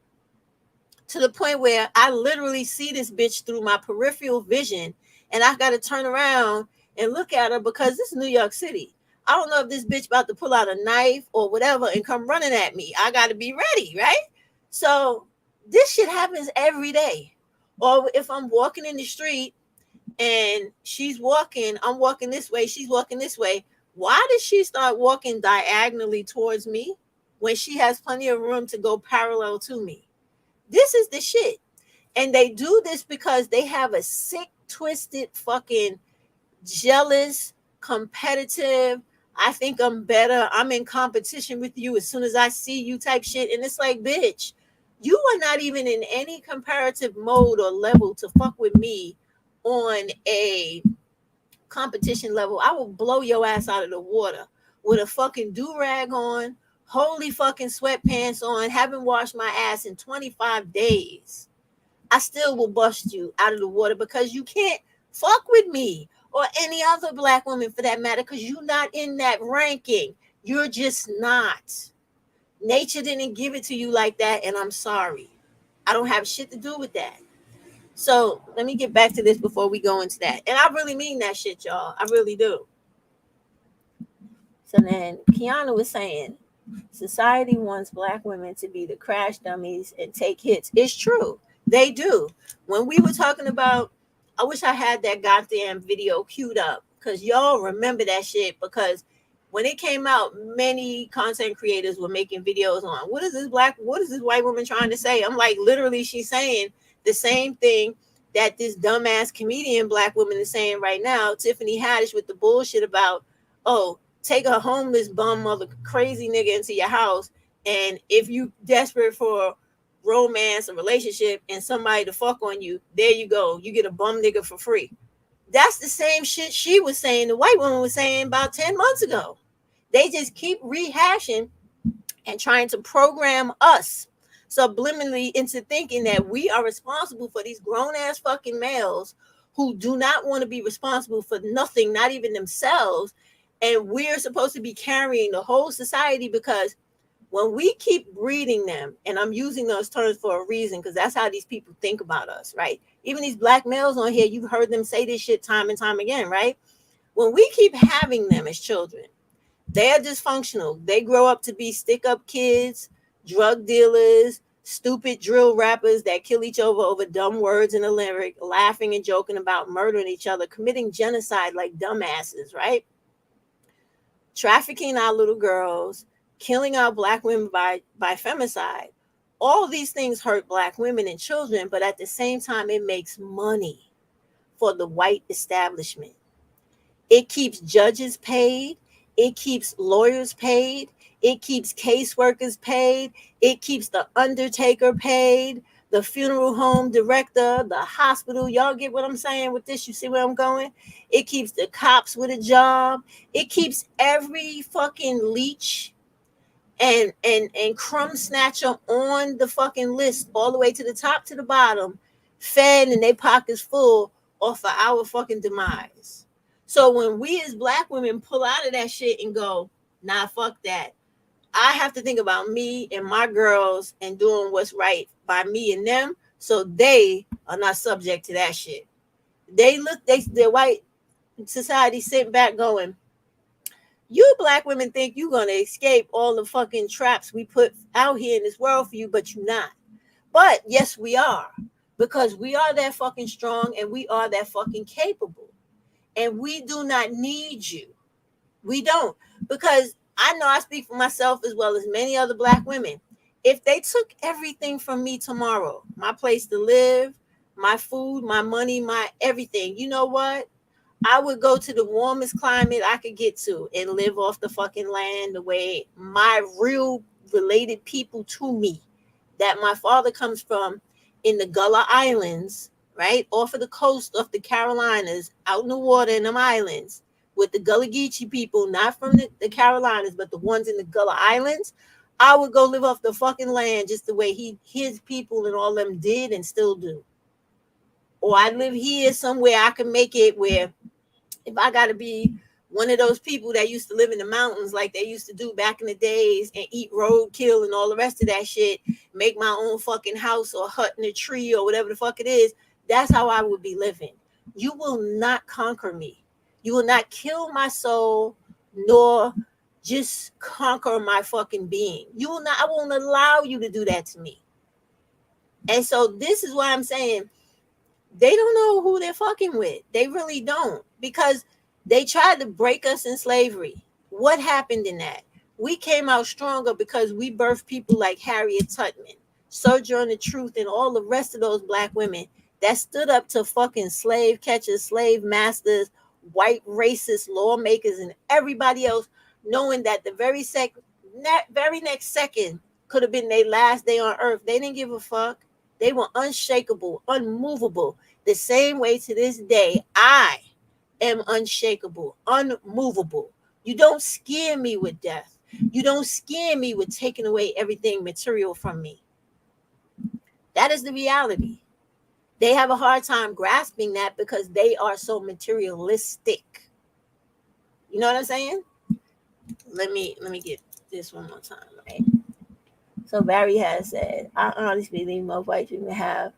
To the point where I literally see this bitch through my peripheral vision, and I got to turn around and look at her, because this is New York City. I don't know if this bitch about to pull out a knife or whatever and come running at me. I got to be ready, right? So this shit happens every day. Or if I'm walking in the street and she's walking, I'm walking this way, she's walking this way. Why does she start walking diagonally towards me when she has plenty of room to go parallel to me? This is the shit. And they do this because they have a sick, twisted, fucking jealous, competitive, I think I'm better, I'm in competition with you as soon as I see you type shit. And it's like, bitch, you are not even in any comparative mode or level to fuck with me on a competition level. I will blow your ass out of the water with a fucking do-rag on, holy fucking sweatpants on, haven't washed my ass in 25 days. I still will bust you out of the water, because you can't fuck with me or any other black woman for that matter, because you're not in that ranking. You're just not. Nature didn't give it to you like that, and I'm sorry. I don't have shit to do with that. So let me get back to this before we go into that. And I really mean that shit, y'all. I really do. So then Kiana was saying, society wants black women to be the crash dummies and take hits. It's true. They do. When we were talking about, I wish I had that goddamn video queued up, because y'all remember that shit, because when it came out, many content creators were making videos on what is this white woman trying to say? I'm like, literally, she's saying the same thing that this dumbass comedian black woman is saying right now, Tiffany Haddish, with the bullshit about, oh, take a homeless bum mother crazy nigga into your house, and if you desperate for romance, a relationship, and somebody to fuck on you, there you go, you get a bum nigga for free. That's the same shit she was saying, the white woman was saying about 10 months ago. They just keep rehashing and trying to program us subliminally into thinking that we are responsible for these grown-ass fucking males who do not want to be responsible for nothing, not even themselves, and we're supposed to be carrying the whole society, because when we keep breeding them, and I'm using those terms for a reason, because that's how these people think about us, right? Even these black males on here, you've heard them say this shit time and time again, right? When we keep having them as children, they're dysfunctional. They grow up to be stick-up kids, drug dealers, stupid drill rappers that kill each other over dumb words in a lyric, laughing and joking about murdering each other, committing genocide like dumbasses, right? Trafficking our little girls, killing our black women by femicide. All these things hurt black women and children, but at the same time, it makes money for the white establishment. It keeps judges paid. It keeps lawyers paid. It keeps caseworkers paid. It keeps the undertaker paid, the funeral home director, the hospital. Y'all get what I'm saying with this? You see where I'm going? It keeps the cops with a job. It keeps every fucking leech and crumb snatcher on the fucking list all the way to the top to the bottom, fed and their pockets full off of our fucking demise. So when we as black women pull out of that shit and go, nah, fuck that. I have to think about me and my girls and doing what's right by me and them, so they are not subject to that shit. The white society sitting back going, you black women think you're going to escape all the fucking traps we put out here in this world for you, but you're not. But yes, we are, because we are that fucking strong and we are that fucking capable. And we do not need you. We don't. Because I know I speak for myself as well as many other black women. If they took everything from me tomorrow, my place to live, my food, my money, my everything, you know what? I would go to the warmest climate I could get to and live off the fucking land the way my real related people to me, that my father comes from in the Gullah Islands, right? Off of the coast of the Carolinas, out in the water in them islands, with the Gullah Geechee people, not from the Carolinas, but the ones in the Gullah Islands. I would go live off the fucking land just the way his people and all them did and still do. Or I live here somewhere I can make it where if I got to be one of those people that used to live in the mountains like they used to do back in the days and eat roadkill and all the rest of that shit, make my own fucking house or hut in a tree or whatever the fuck it is, that's how I would be living. You will not conquer me. You will not kill my soul nor just conquer my fucking being. You will not. I won't allow you to do that to me. And so this is why I'm saying they don't know who they're fucking with. They really don't, because they tried to break us in slavery. What happened in that? We came out stronger because we birthed people like Harriet Tubman, Sojourner Truth, and all the rest of those black women that stood up to fucking slave catchers, slave masters, white racist lawmakers, and everybody else, knowing that the very next second could have been their last day on earth. They didn't give a fuck. They were unshakable, unmovable. The same way to this day, I am unshakable, unmovable. You don't scare me with death. You don't scare me with taking away everything material from me. That is the reality. They have a hard time grasping that because they are so materialistic. You know what I'm saying? Let me get this one more time, right? So Barry has said, I honestly believe most white people have.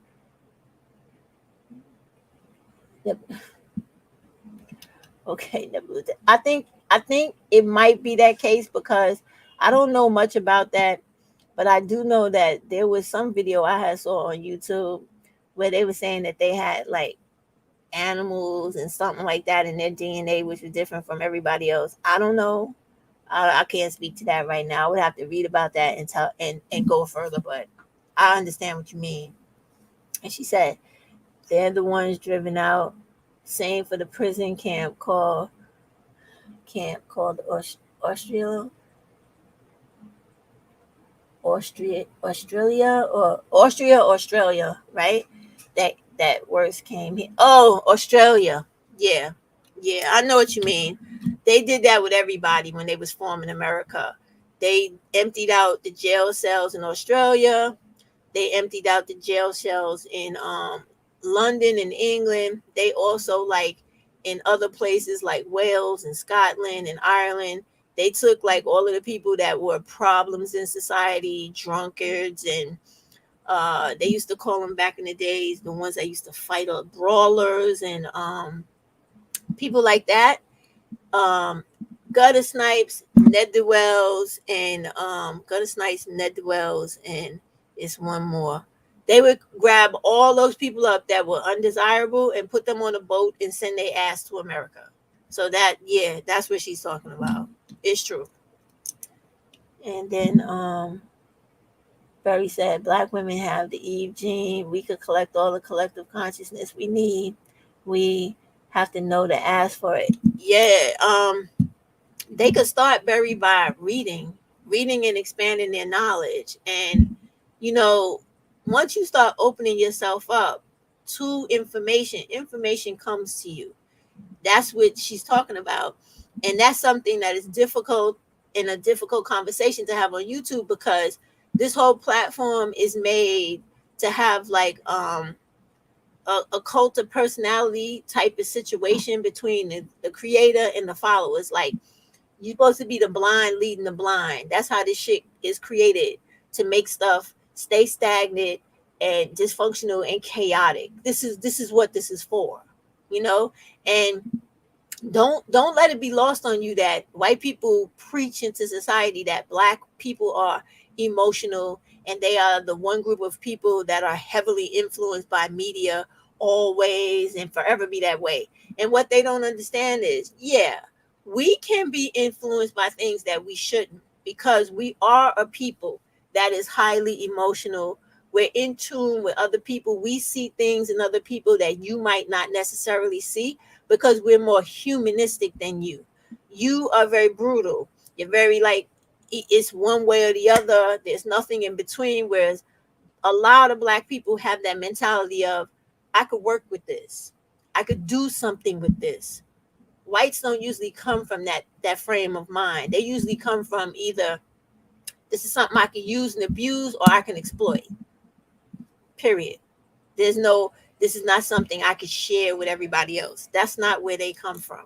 Yep. Okay, I think it might be that case because I don't know much about that, but I do know that there was some video I had saw on YouTube where they were saying that they had like animals and something like that in their DNA, which was different from everybody else. I don't know. I can't speak to that right now. I would have to read about that and tell and go further, but I understand what you mean. And she said they're the ones driven out. Same for the prison camp called Australia, right? That words came here. Oh, Australia. Yeah, I know what you mean. They did that with everybody when they was forming America. They emptied out the jail cells in Australia. They emptied out the jail cells in London and England. They also, like in other places like Wales and Scotland and Ireland, they took like all of the people that were problems in society, drunkards, and they used to call them back in the days the ones that used to fight brawlers and people like that. Gutter snipes, Ned Wells, and It's one more. They would grab all those people up that were undesirable and put them on a boat and send their ass to America. So that, yeah, that's what she's talking about. It's true. And then Barry said, Black women have the Eve gene. We could collect all the collective consciousness we need. We have to know to ask for it. Yeah, they could start Barry by reading and expanding their knowledge. And, you know, once you start opening yourself up to information comes to you. That's what she's talking about. And that's something that is difficult in a difficult conversation to have on YouTube, because this whole platform is made to have like a cult of personality type of situation between the creator and the followers. Like, you're supposed to be the blind leading the blind. That's how this shit is created, to make stuff stay stagnant and dysfunctional and chaotic. This is what this is for, you know? And don't let it be lost on you that white people preach into society that Black people are emotional, and they are the one group of people that are heavily influenced by media always and forever be that way. And what they don't understand is, yeah, we can be influenced by things that we shouldn't, because we are a people that is highly emotional. We're in tune with other people. We see things in other people that you might not necessarily see, because we're more humanistic than you. You are very brutal. You're very like, it's one way or the other. There's nothing in between. Whereas a lot of Black people have that mentality of, I could work with this. I could do something with this. Whites don't usually come from that frame of mind. They usually come from either, this is something I can use and abuse, or I can exploit. Period. There's no, this is not something I could share with everybody else. That's not where they come from.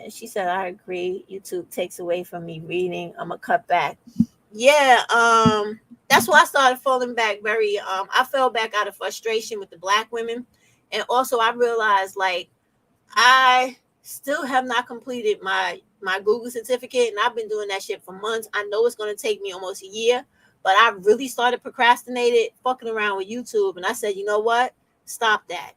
She said, I agree. YouTube takes away from me reading. I'm gonna cut back. Yeah, that's why I started falling back very. I fell back out of frustration with the Black women. And also I realized, like, I still have not completed my Google certificate, and I've been doing that shit for months. I know it's gonna take me almost a year. But I really started procrastinating, fucking around with YouTube. And I said, you know what? Stop that.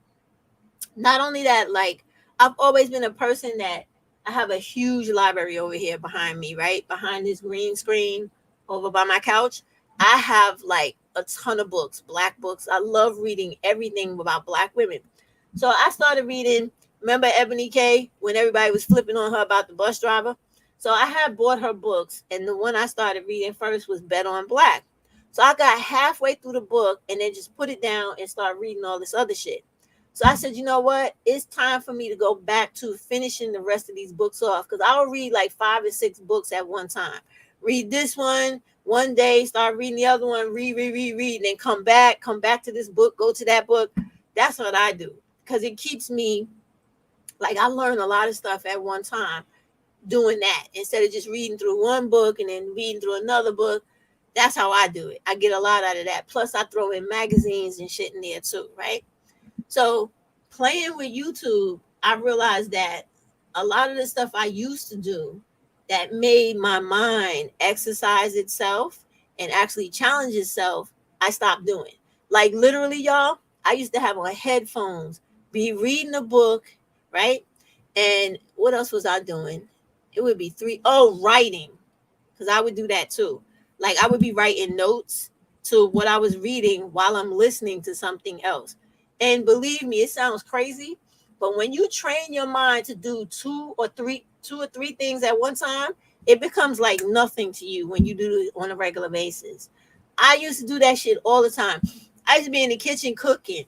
Not only that, like, I've always been a person that I have a huge library over here behind me, right? Behind this green screen over by my couch. I have like a ton of books, Black books. I love reading everything about Black women. So I started reading, remember Ebony K, when everybody was flipping on her about the bus driver? So I had bought her books, and the one I started reading first was Bet on Black. So I got halfway through the book and then just put it down and start reading all this other shit. So I said, you know what? It's time for me to go back to finishing the rest of these books off, because I'll read like 5 or 6 books at one time. Read this one day, start reading the other one, read, and then come back to this book, go to that book. That's what I do, because it keeps me, like, I learn a lot of stuff at one time doing that, instead of just reading through one book and then reading through another book. That's how I do it. I get a lot out of that. Plus I throw in magazines and shit in there too, right? So playing with YouTube, I realized that a lot of the stuff I used to do that made my mind exercise itself and actually challenge itself, I stopped doing. Like, literally, y'all, I used to have on headphones, be reading a book, right? And what else was I doing? It would be writing, because I would do that too. Like, I would be writing notes to what I was reading while I'm listening to something else. And believe me, it sounds crazy, but when you train your mind to do two or three things at one time, it becomes like nothing to you when you do it on a regular basis. I used to do that shit all the time. I used to be in the kitchen cooking,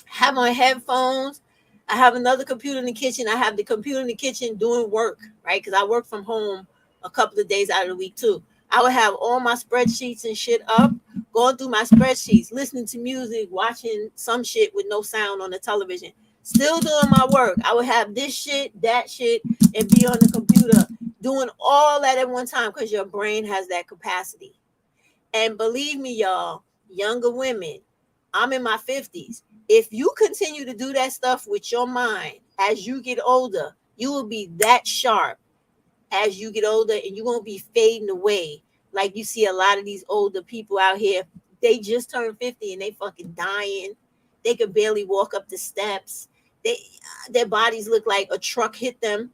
have my headphones. I have another computer in the kitchen. I have the computer in the kitchen doing work, right? Because I work from home a couple of days out of the week too. I would have all my spreadsheets and shit up, going through my spreadsheets, listening to music, watching some shit with no sound on the television, still doing my work. I would have this shit, that shit, and be on the computer doing all that at one time, because your brain has that capacity. And believe me, y'all, younger women, I'm in my 50s. If you continue to do that stuff with your mind as you get older, you will be that sharp as you get older, and you won't be fading away Like you see a lot of these older people out here, they just turned 50 and they fucking dying. They could barely walk up the steps. Their bodies look like a truck hit them.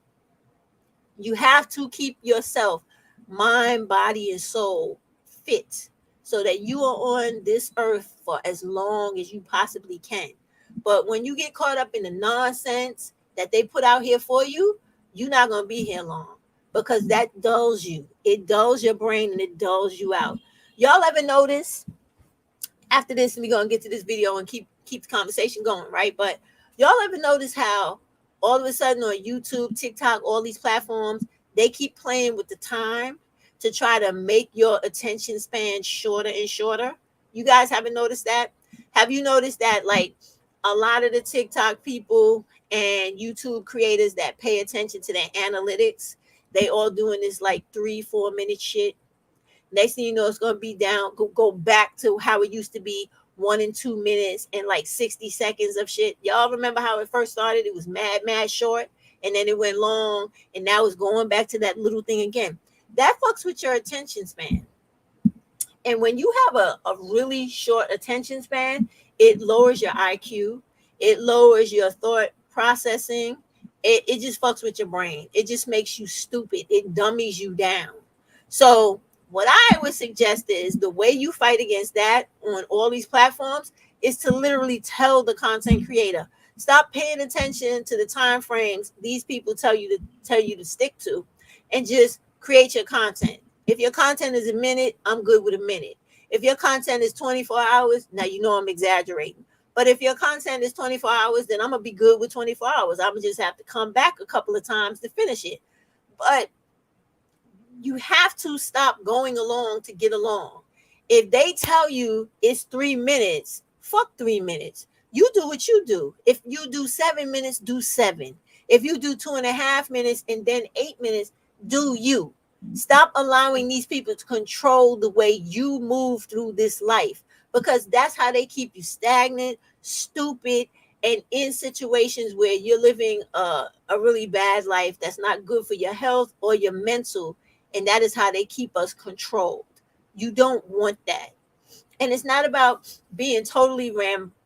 You have to keep yourself, mind, body, and soul fit so that you are on this earth for as long as you possibly can. But when you get caught up in the nonsense that they put out here for you, you're not going to be here long because that dulls you. It dulls your brain and it dulls you out. Y'all ever notice? After this, we're going to get to this video and keep the conversation going, right? But y'all ever notice how all of a sudden on YouTube, TikTok, all these platforms, they keep playing with the time to try to make your attention span shorter and shorter? You guys haven't noticed that? Have you noticed that, like, a lot of the TikTok people and YouTube creators that pay attention to their analytics, they all doing this like 3-4 minute shit? Next thing you know, it's going to be down, go back to how it used to be, 1 and 2 minutes and like 60 seconds of shit. Y'all remember how it first started? It was mad short, and then it went long, and now it's going back to that little thing again. That fucks with your attention span. And when you have a really short attention span, it lowers your IQ. It lowers your thought processing. It just fucks with your brain. It just makes you stupid. It dummies you down. So what I would suggest is the way you fight against that on all these platforms is to literally tell the content creator, stop paying attention to the time frames these people tell you to stick to, and just create your content. If your content is a minute, I'm good with a minute. If your content is 24 hours, now you know I'm exaggerating. But if your content is 24 hours, then I'm going to be good with 24 hours. I'm going to just have to come back a couple of times to finish it. But you have to stop going along to get along. If they tell you it's 3 minutes, fuck 3 minutes. You do what you do. If you do 7 minutes, do 7. If you do 2.5 minutes and then 8 minutes, do you. Stop allowing these people to control the way you move through this life, because that's how they keep you stagnant, stupid, and in situations where you're living a really bad life that's not good for your health or your mental. And that is how they keep us controlled. You don't want that. And it's not about being totally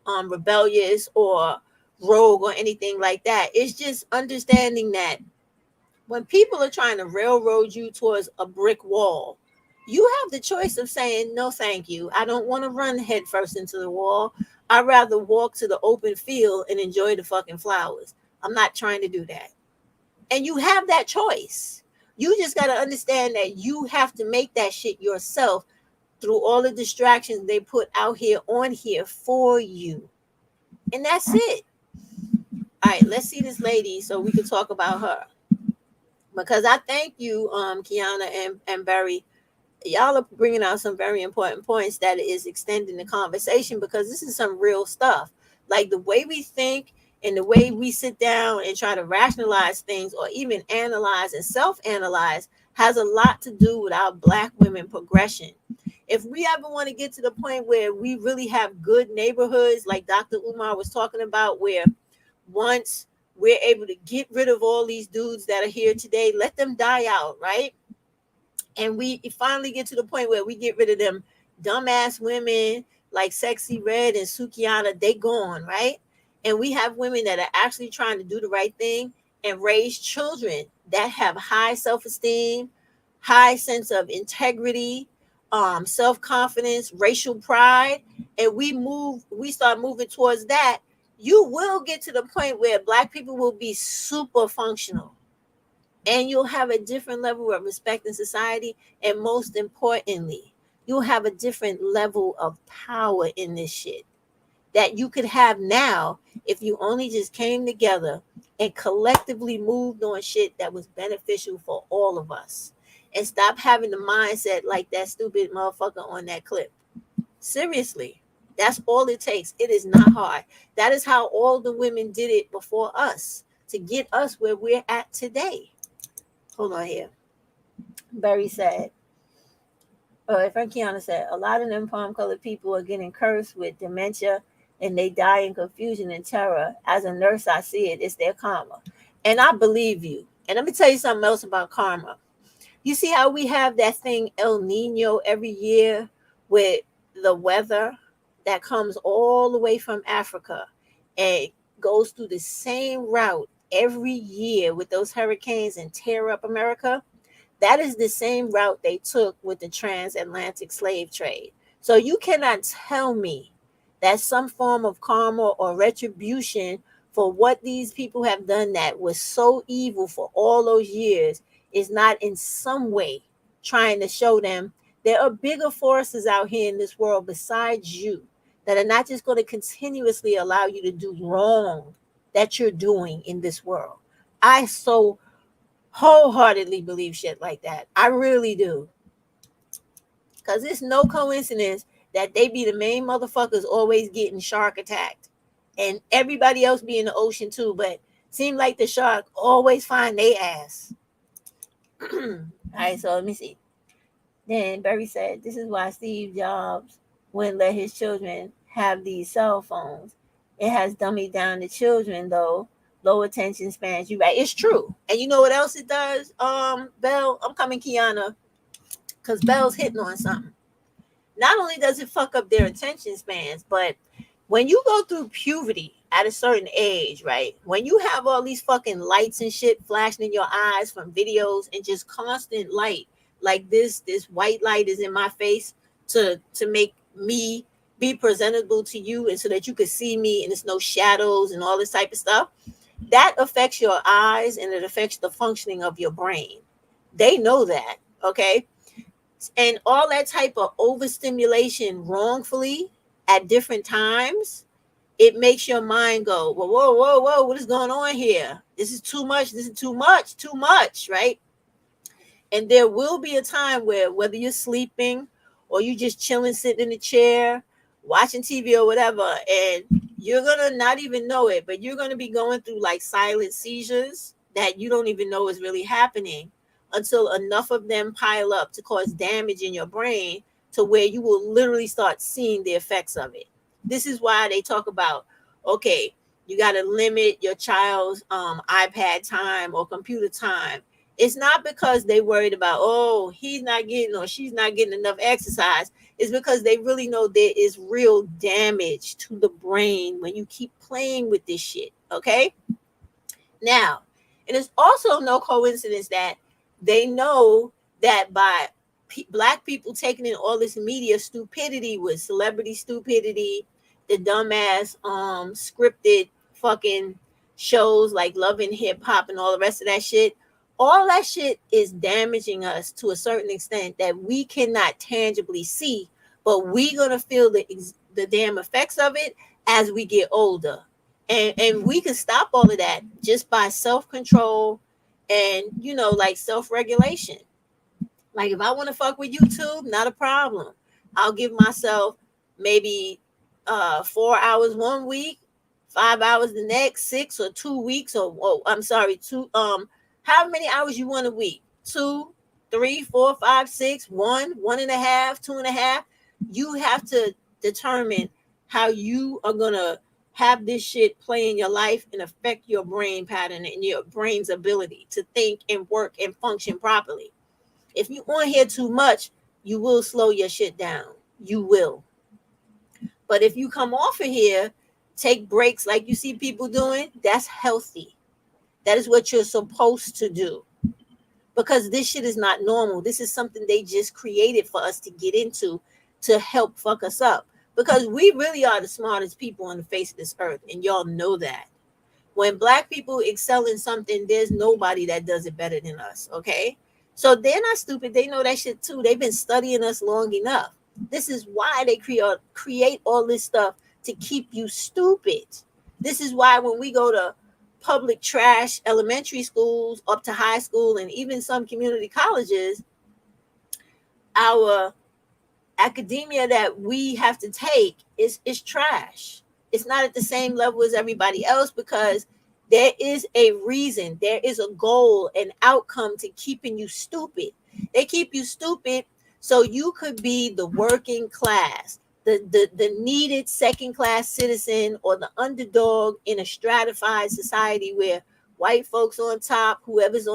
rebellious or rogue or anything like that. It's just understanding that when people are trying to railroad you towards a brick wall, you have the choice of saying, no, thank you. I don't want to run head first into the wall. I'd rather walk to the open field and enjoy the fucking flowers. I'm not trying to do that. And you have that choice. You just got to understand that you have to make that shit yourself through all the distractions they put out here on here for you. And that's it. All right, let's see this lady so we can talk about her. Because I thank you, Kiana and Barry. Y'all are bringing out some very important points that is extending the conversation, because this is some real stuff. Like the way we think and the way we sit down and try to rationalize things or even analyze and self-analyze has a lot to do with our Black women progression. If we ever want to get to the point where we really have good neighborhoods, like Dr. Umar was talking about, where once we're able to get rid of all these dudes that are here today, let them die out, right? And we finally get to the point where we get rid of them dumbass women like Sexy Red and Sukiana, they gone, right? And we have women that are actually trying to do the right thing and raise children that have high self-esteem, high sense of integrity, self-confidence, racial pride. And we start moving towards that. You will get to the point where Black people will be super functional. And you'll have a different level of respect in society. And most importantly, you'll have a different level of power in this shit that you could have now if you only just came together and collectively moved on shit that was beneficial for all of us. And stop having the mindset like that stupid motherfucker on that clip. Seriously, that's all it takes. It is not hard. That is how all the women did it before us to get us where we're at today. Hold on here. Barry said, Frank Kiana said, a lot of them palm-colored people are getting cursed with dementia and they die in confusion and terror. As a nurse, I see it. It's their karma. And I believe you. And let me tell you something else about karma. You see how we have that thing El Nino every year with the weather that comes all the way from Africa and goes through the same route every year with those hurricanes and tear up America? That is the same route they took with the transatlantic slave trade. So you cannot tell me that some form of karma or retribution for what these people have done that was so evil for all those years is not in some way trying to show them there are bigger forces out here in this world besides you that are not just going to continuously allow you to do wrong that you're doing in this world. I so wholeheartedly believe shit like that. I really do. Because it's no coincidence that they be the main motherfuckers always getting shark attacked. And everybody else be in the ocean too. But seem like the shark always find their ass. All right, so let me see. Then Berry said, this is why Steve Jobs wouldn't let his children have these cell phones. It has dummied down the children, though. Low attention spans. You right. It's true. And you know what else it does? Belle, I'm coming, Kiana, because Belle's hitting on something. Not only does it fuck up their attention spans, but when you go through puberty at a certain age, right? When you have all these fucking lights and shit flashing in your eyes from videos and just constant light, like this white light is in my face to make me be presentable to you and so that you could see me and there's no shadows and all this type of stuff. That affects your eyes and it affects the functioning of your brain. They know that, okay? And all that type of overstimulation wrongfully at different times, it makes your mind go, well, whoa, what is going on here? This is too much, too much, right? And there will be a time where whether you're sleeping or you just chilling, sitting in the chair, watching TV or whatever, and you're going to not even know it, but you're going to be going through like silent seizures that you don't even know is really happening until enough of them pile up to cause damage in your brain to where you will literally start seeing the effects of it. This is why they talk about, okay, you got to limit your child's iPad time or computer time. It's not because they worried about, oh, he's not getting or she's not getting enough exercise. It's because they really know there is real damage to the brain when you keep playing with this shit, okay? Now, it is also no coincidence that they know that by Black people taking in all this media stupidity with celebrity stupidity, the dumbass scripted fucking shows like Love and Hip Hop and all the rest of that shit, all that shit is damaging us to a certain extent that we cannot tangibly see, but we're going to feel the damn effects of it as we get older. And we can stop all of that just by self-control and, you know, like self-regulation. Like if I want to fuck with YouTube, not a problem. I'll give myself maybe 4 hours one week, 5 hours the next, 6 or 2 weeks, or how many hours you want a week? 2, 3, 4, 5, 6, 1, 1.5, 2.5. You have to determine how you are gonna have this shit play in your life and affect your brain pattern and your brain's ability to think and work and function properly. If you on here too much, you will slow your shit down. You will. But if you come off of here, take breaks like you see people doing, that's healthy. That is what you're supposed to do. Because this shit is not normal. This is something they just created for us to get into to help fuck us up. Because we really are the smartest people on the face of this earth. And y'all know that. When Black people excel in something, there's nobody that does it better than us. Okay? So they're not stupid. They know that shit too. They've been studying us long enough. This is why they create all this stuff to keep you stupid. This is why when we go to public trash elementary schools up to high school and even some community colleges, our academia that we have to take is trash. It's not at the same level as everybody else because there is a reason, there is a goal, an outcome to keeping you stupid. They keep you stupid so you could be the working class, the needed second class citizen or the underdog in a stratified society where white folks on top, whoever's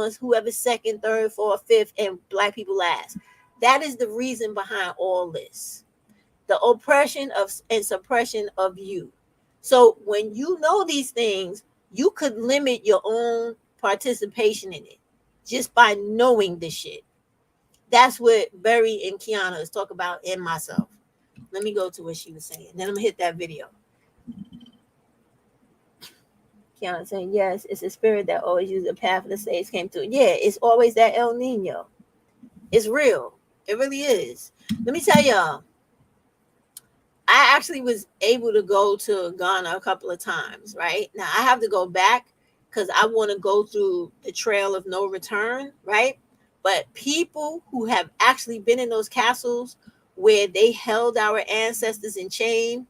second, third, fourth, fifth, and black people last. That is the reason behind all this. The oppression of and suppression of you. So when you know these things, you could limit your own participation in it just by knowing this shit. That's what Berry and Kiana is talking about, and myself. Let me go to what she was saying. Then I'm gonna hit that video. Kiana saying, yes, it's a spirit that always uses the path of the slaves came through. Yeah, it's always that El Nino. It's real. It really is. Let me tell y'all, I actually was able to go to Ghana a couple of times, right? Now I have to go back because I want to go through the trail of no return, right? But people who have actually been in those castles where they held our ancestors in chain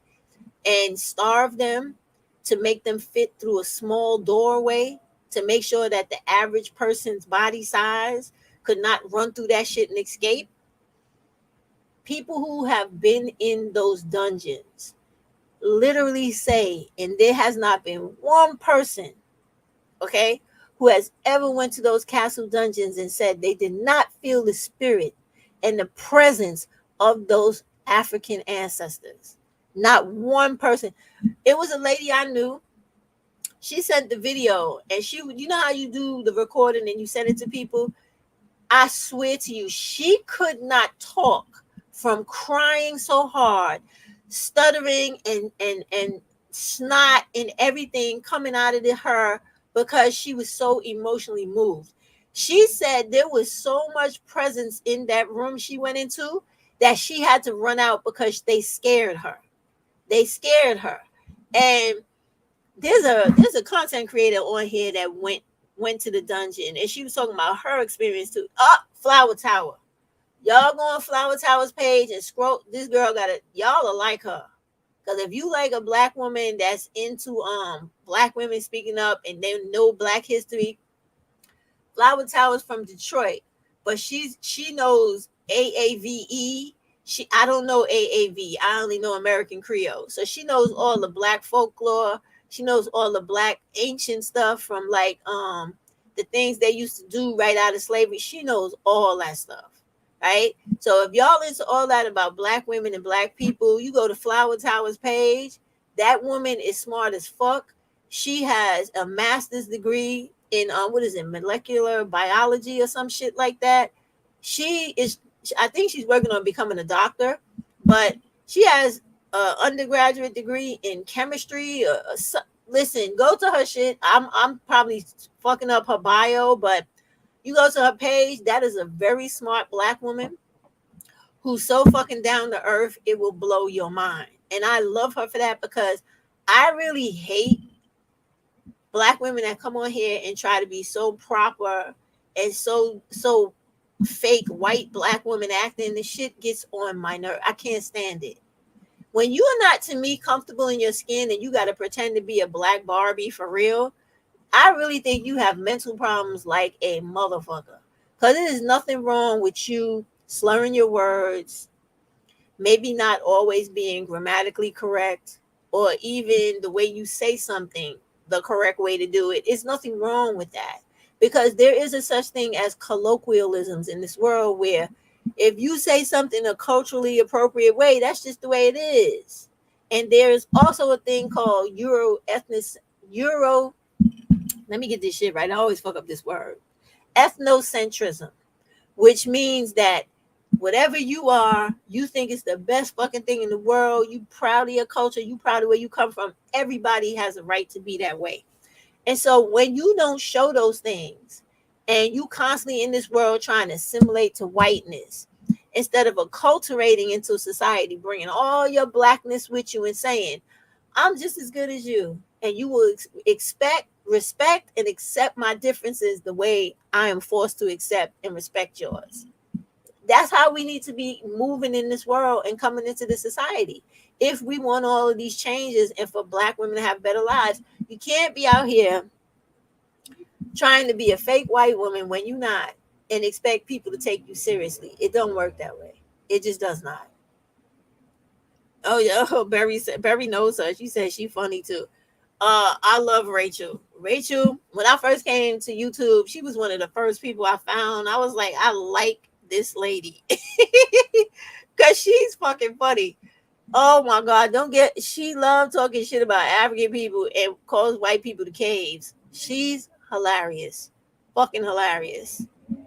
and starved them to make them fit through a small doorway to make sure that the average person's body size could not run through that shit and escape. People who have been in those dungeons literally say, and there has not been one person, okay, who has ever went to those castle dungeons and said they did not feel the spirit and the presence of those African ancestors. Not one person. It was a lady I knew. She sent the video, and she, you know how you do the recording and you send it to people? I swear to you, she could not talk from crying so hard, stuttering and snot and everything coming out of her because she was so emotionally moved. She said there was so much presence in that room she went into that she had to run out because they scared her. They scared her. And there's a content creator on here that went to the dungeon, and she was talking about her experience too. Flower Tower. Y'all go on Flower Tower's page and scroll. This girl got it. Y'all are like her. Because if you like a black woman that's into black women speaking up and they know black history, Flower Tower's from Detroit, but she knows AAVE. I don't know AAV. I only know American Creole. So she knows all the black folklore. She knows all the black ancient stuff from like the things they used to do right out of slavery. She knows all that stuff. Right? So if y'all into all that about black women and black people, you go to Flower Tower's page. That woman is smart as fuck. She has a master's degree in molecular biology or some shit like that. I think she's working on becoming a doctor, but she has an undergraduate degree in chemistry. Listen, go to her shit. I'm probably fucking up her bio, but you go to her page. That is a very smart black woman who's so fucking down to earth, it will blow your mind. And I love her for that because I really hate black women that come on here and try to be so proper and so fake white black women acting. The shit gets on my nerve. I can't stand it. When you are not, to me, comfortable in your skin and you got to pretend to be a black Barbie for real, I really think you have mental problems like a motherfucker. Because there is nothing wrong with you slurring your words, maybe not always being grammatically correct, or even the way you say something, the correct way to do it. There's nothing wrong with that. Because there is a such thing as colloquialisms in this world where if you say something a culturally appropriate way, that's just the way it is. And there's also a thing called let me get this shit right. I always fuck up this word. Ethnocentrism, which means that whatever you are, you think it's the best fucking thing in the world. You proud of your culture. You proud of where you come from. Everybody has a right to be that way. And so when you don't show those things and you constantly in this world trying to assimilate to whiteness, instead of acculturating into society, bringing all your blackness with you and saying, I'm just as good as you. And you will respect and accept my differences the way I am forced to accept and respect yours. That's how we need to be moving in this world and coming into the society. If we want all of these changes and for black women to have better lives, you can't be out here trying to be a fake white woman when you're not and expect people to take you seriously. It don't work that way. It just does not. Oh yeah, Berry knows her. She said she's funny too. I love Rachel. Rachel, when I first came to YouTube, she was one of the first people I found. I was like, I like this lady because she's fucking funny. Oh my God, don't get, she loved talking shit about African people and calls white people the caves. She's hilarious, fucking hilarious,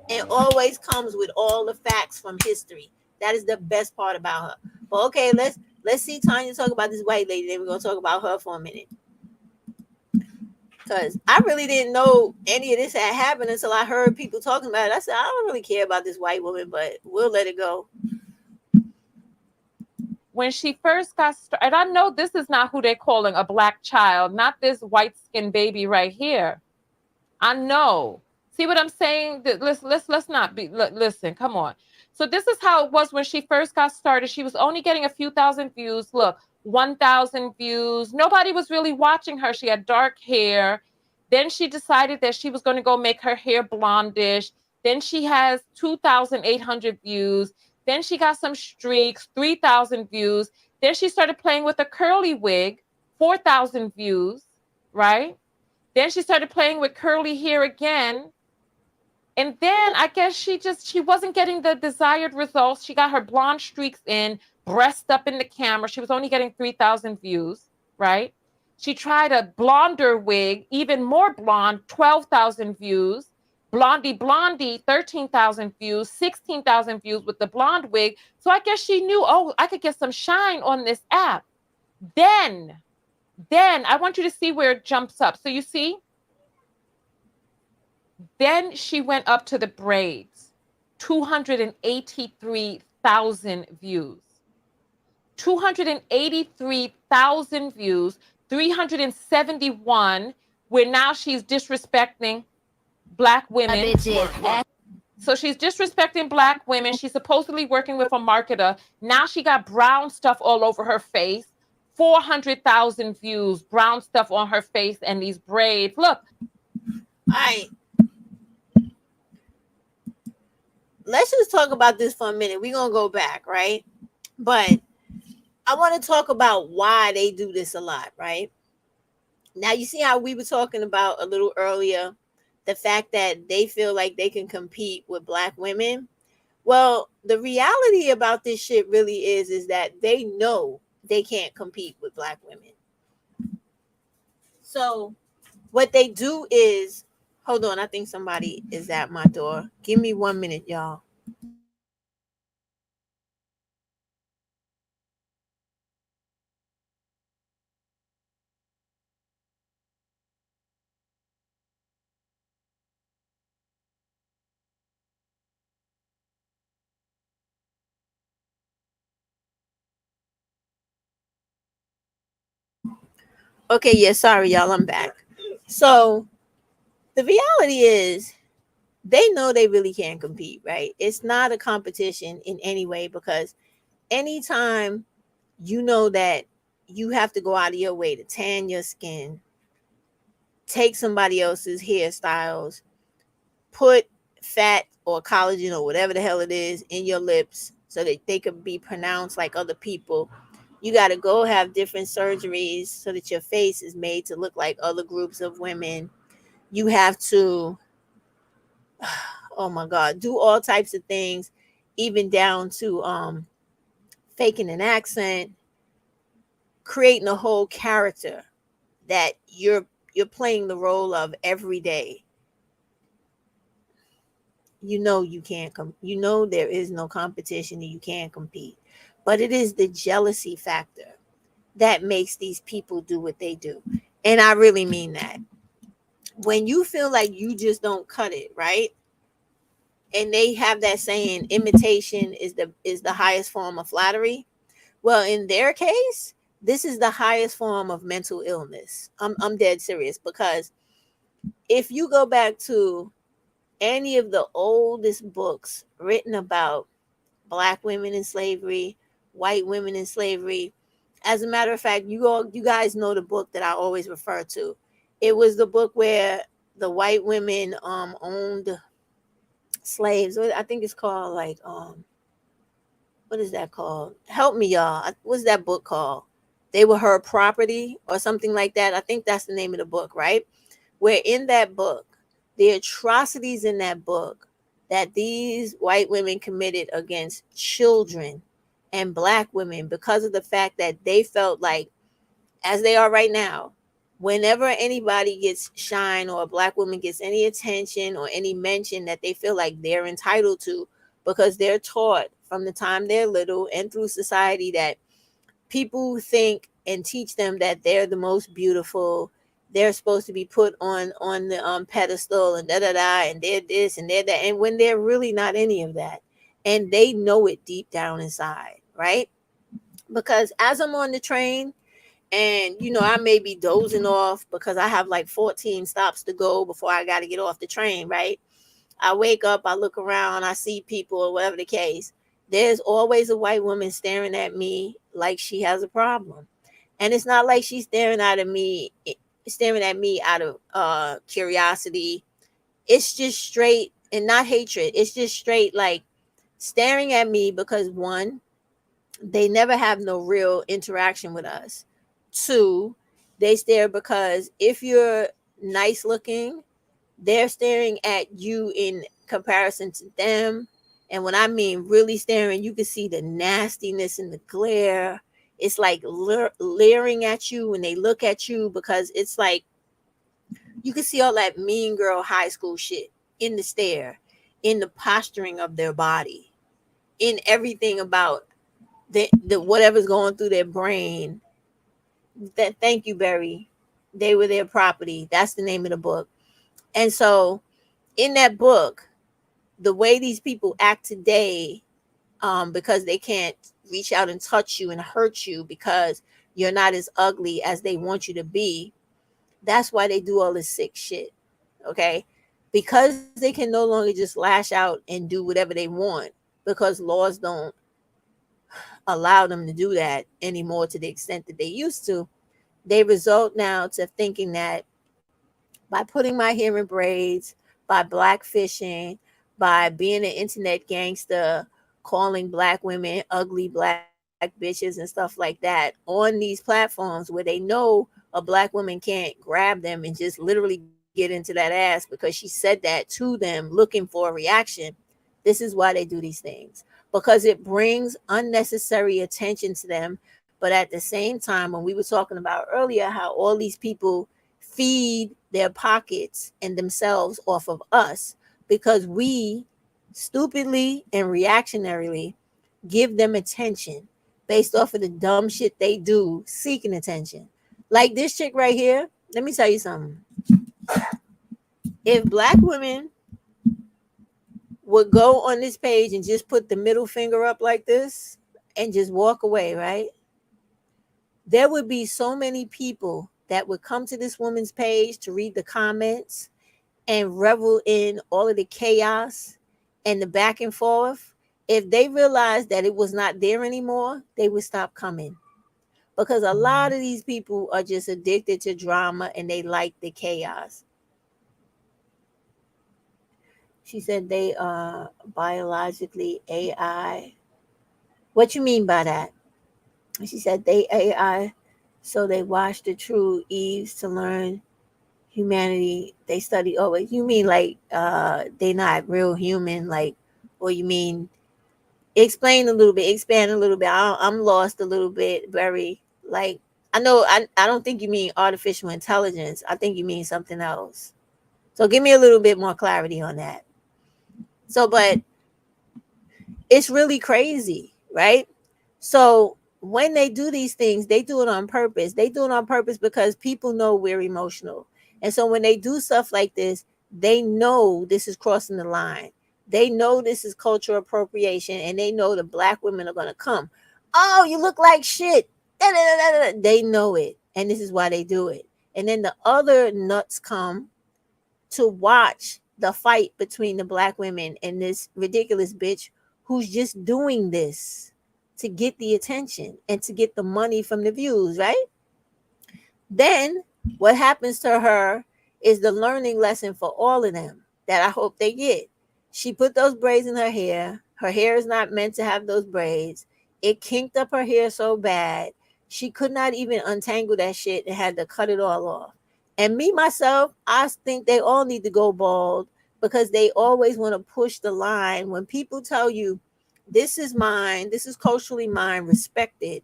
and always comes with all the facts from history. That is the best part about her. But okay, let's see Tanya talk about this white lady. Then we're gonna talk about her for a minute. Because I really didn't know any of this had happened until I heard people talking about it. I said, I don't really care about this white woman, but we'll let it go. When she first got started, and I know this is not who they're calling a black child, not this white-skinned baby right here. I know. See what I'm saying? Let's not be, listen, come on. So this is how it was when she first got started. She was only getting a few thousand views. Look, 1,000 views. Nobody was really watching her. She had dark hair. Then she decided that she was going to go make her hair blondish. Then she has 2,800 views. Then she got some streaks, 3,000 views. Then she started playing with a curly wig, 4,000 views, right? Then she started playing with curly hair again. And then I guess she wasn't getting the desired results. She got her blonde streaks in, breast up in the camera. She was only getting 3,000 views, right? She tried a blonder wig, even more blonde, 12,000 views. Blondie, 13,000 views, 16,000 views with the blonde wig. So I guess she knew, oh, I could get some shine on this app. Then I want you to see where it jumps up. So you see, then she went up to the braids, 283,000 views. 283,000 views, 371, where now she's disrespecting Black women. So she's disrespecting Black women. She's supposedly working with a marketer. Now she got brown stuff all over her face. 400,000 views, brown stuff on her face and these braids. Look. All right. Let's just talk about this for a minute. We're going to go back, right? But I want to talk about why they do this a lot, right? Now, you see how we were talking about a little earlier, the fact that they feel like they can compete with Black women. Well, the reality about this shit really is that they know they can't compete with Black women. So what they do is, hold on, I think somebody is at my door. Give me 1 minute, y'all. Okay, yeah, sorry, y'all, I'm back. So the reality is they know they really can't compete, right? It's not a competition in any way, because anytime you know that you have to go out of your way to tan your skin, take somebody else's hairstyles, put fat or collagen or whatever the hell it is in your lips so that they could be pronounced like other people. You got to go have different surgeries so that your face is made to look like other groups of women. You have to, oh my God, do all types of things, even down to faking an accent, creating a whole character that you're playing the role of every day. You know you can't come. You know there is no competition and you can't compete. But it is the jealousy factor that makes these people do what they do. And I really mean that. When you feel like you just don't cut it, right? And they have that saying, imitation is the highest form of flattery. Well, in their case, this is the highest form of mental illness. I'm dead serious, because if you go back to any of the oldest books written about Black women in slavery, white women in slavery, as a matter of fact, you guys know the book that I always refer to. It was the book where the white women owned slaves. I think it's called like what is that called? Help me, y'all. What's that book called? They were her property or something like that. I think that's the name of the book, right? where in that book, the atrocities in that book that these white women committed against children and black women, because of the fact that they felt like, as they are right now, whenever anybody gets shine or a black woman gets any attention or any mention, that they feel like they're entitled to, because they're taught from the time they're little and through society that people think and teach them that they're the most beautiful. They're supposed to be put on the pedestal and da da da, and they're this and they're that, and when they're really not any of that, and they know it deep down inside, right? Because as I'm on the train, and I may be dozing off because I have like 14 stops to go before I got to get off the train, right? I wake up, I look around, I see people or whatever the case. There's always a white woman staring at me like she has a problem. And it's not like she's staring at me out of curiosity. It's just straight, and not hatred. It's just straight like staring at me because, one, they never have no real interaction with us. Two, they stare because if you're nice looking, they're staring at you in comparison to them. And when I mean really staring, you can see the nastiness and the glare. It's like leering at you when they look at you, because it's like you can see all that mean girl high school shit in the stare, in the posturing of their body, in everything about the whatever's going through their brain. That, thank you, Barry. They were their property. That's the name of the book. And so in that book, the way these people act today, because they can't reach out and touch you and hurt you because you're not as ugly as they want you to be, that's why they do all this sick shit. Okay? Because they can no longer just lash out and do whatever they want, because laws don't allow them to do that anymore to the extent that they used to. They result now to thinking that by putting my hair in braids, by blackfishing, by being an internet gangster, calling black women ugly black bitches and stuff like that on these platforms where they know a black woman can't grab them and just literally get into that ass because she said that to them looking for a reaction. This is why they do these things, because it brings unnecessary attention to them. But at the same time, when we were talking about earlier, how all these people feed their pockets and themselves off of us, because we stupidly and reactionarily give them attention based off of the dumb shit they do, seeking attention. Like this chick right here, let me tell you something. If black women would go on this page and just put the middle finger up like this and just walk away, right? There would be so many people that would come to this woman's page to read the comments and revel in all of the chaos and the back and forth. If they realized that it was not there anymore, they would stop coming. Because a lot of these people are just addicted to drama and they like the chaos. She said they are biologically AI. What you mean by that? She said they AI, so they watch the true Eves to learn humanity. They study. Oh, you mean like they not real human? Like, or you mean explain a little bit, expand a little bit? I'm lost a little bit. Very like I know. I don't think you mean artificial intelligence. I think you mean something else. So give me a little bit more clarity on that. So, but it's really crazy, right? So when they do these things, they do it on purpose. They do it on purpose because people know we're emotional. And so when they do stuff like this, they know this is crossing the line. They know this is cultural appropriation, and they know the black women are going to come. Oh, you look like shit. They know it. And this is why they do it. And then the other nuts come to watch the fight between the black women and this ridiculous bitch who's just doing this to get the attention and to get the money from the views, right? Then what happens to her is the learning lesson for all of them that I hope they get. She put those braids in her hair. Her hair is not meant to have those braids. It kinked up her hair so bad, she could not even untangle that shit and had to cut it all off. And me, myself, I think they all need to go bald because they always want to push the line. When people tell you, this is mine, this is culturally mine, respect it,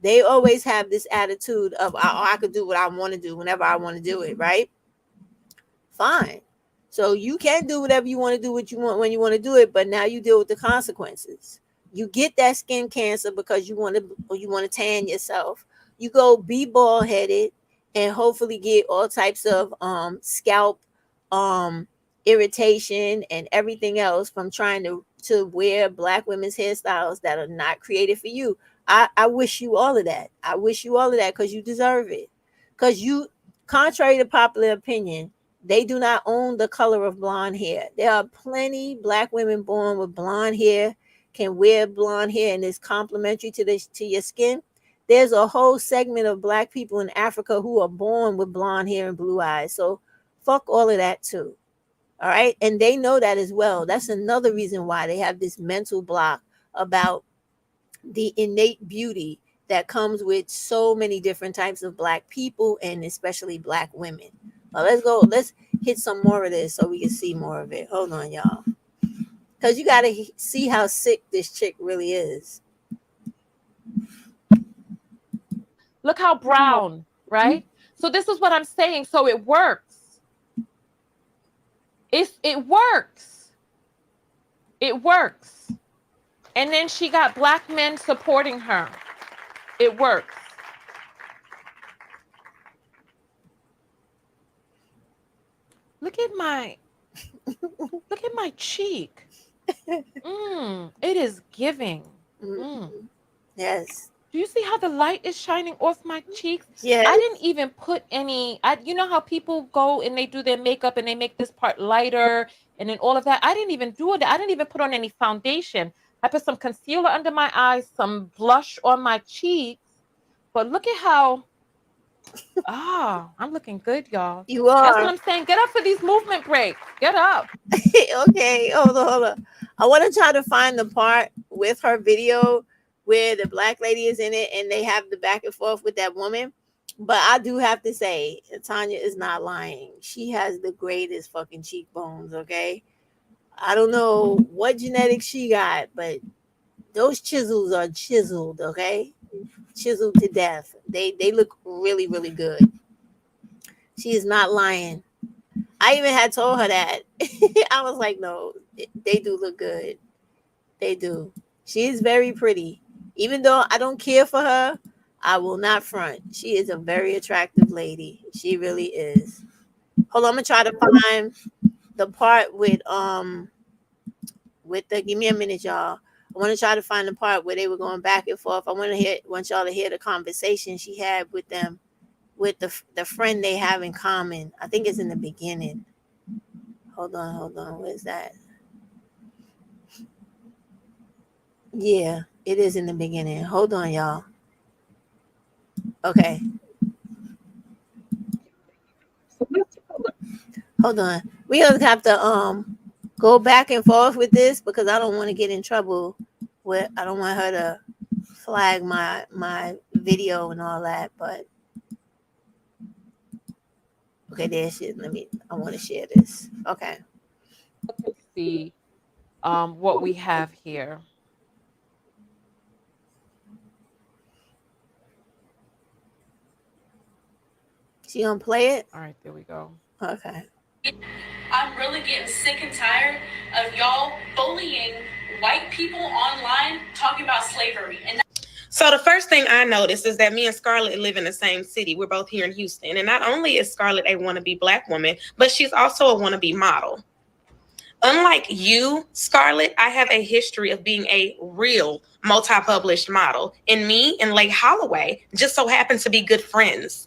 they always have this attitude of, I could do what I want to do whenever I want to do it, right? Fine. So you can do whatever you want to do, what you want when you want to do it, but now you deal with the consequences. You get that skin cancer because you want to tan yourself. You go be bald headed and hopefully get all types of scalp irritation and everything else from trying to wear Black women's hairstyles that are not created for you. I wish you all of that. I wish you all of that because you deserve it. Because you, contrary to popular opinion, they do not own the color of blonde hair. There are plenty Black women born with blonde hair, can wear blonde hair, and is complementary to your skin. There's a whole segment of Black people in Africa who are born with blonde hair and blue eyes. So fuck all of that too. All right. And they know that as well. That's another reason why they have this mental block about the innate beauty that comes with so many different types of Black people and especially Black women. Well, let's hit some more of this so we can see more of it. Hold on, y'all. Because you got to see how sick this chick really is. Look how brown, right? So this is what I'm saying. So it works. It works. It works. And then she got Black men supporting her. It works. Look at my cheek. It is giving. Yes. Do you see how the light is shining off my cheeks? Yeah. I didn't even put any, you know how people go and they do their makeup and they make this part lighter and then all of that. I didn't even do it. I didn't even put on any foundation. I put some concealer under my eyes, some blush on my cheeks. But look at how, I'm looking good, y'all. You are. That's what I'm saying. Get up for these movement breaks. Get up. Okay, hold on. I want to try to find the part with her video where the Black lady is in it and they have the back and forth with that woman. But I do have to say, Tanya is not lying. She has the greatest fucking cheekbones, okay? I don't know what genetics she got, but those chisels are chiseled, okay? Chiseled to death. They look really, really good. She is not lying. I even had told her that. I was like, no, they do look good. They do. She is very pretty. Even though I don't care for her, I will not front. She is a very attractive lady. She really is. Hold on, I'm gonna try to find the part with the, give me a minute, y'all. I want to try to find the part where they were going back and forth. I want y'all to hear the conversation she had with them, with the friend they have in common. I think it's in the beginning. Hold on. Where's that? Yeah, it is in the beginning. Hold on, y'all. Okay. Hold on. We have to go back and forth with this because I don't want to get in trouble with, I don't want her to flag my video and all that, but okay, there she is. I want to share this. Okay. Let's see what we have here. She gonna play it? All right, there we go. Okay. I'm really getting sick and tired of y'all bullying white people online talking about slavery. So the first thing I noticed is that me and Scarlett live in the same city. We're both here in Houston. And not only is Scarlett a wannabe Black woman, but she's also a wannabe model. Unlike you, Scarlett, I have a history of being a real multi-published model. And me and Lake Holloway just so happen to be good friends.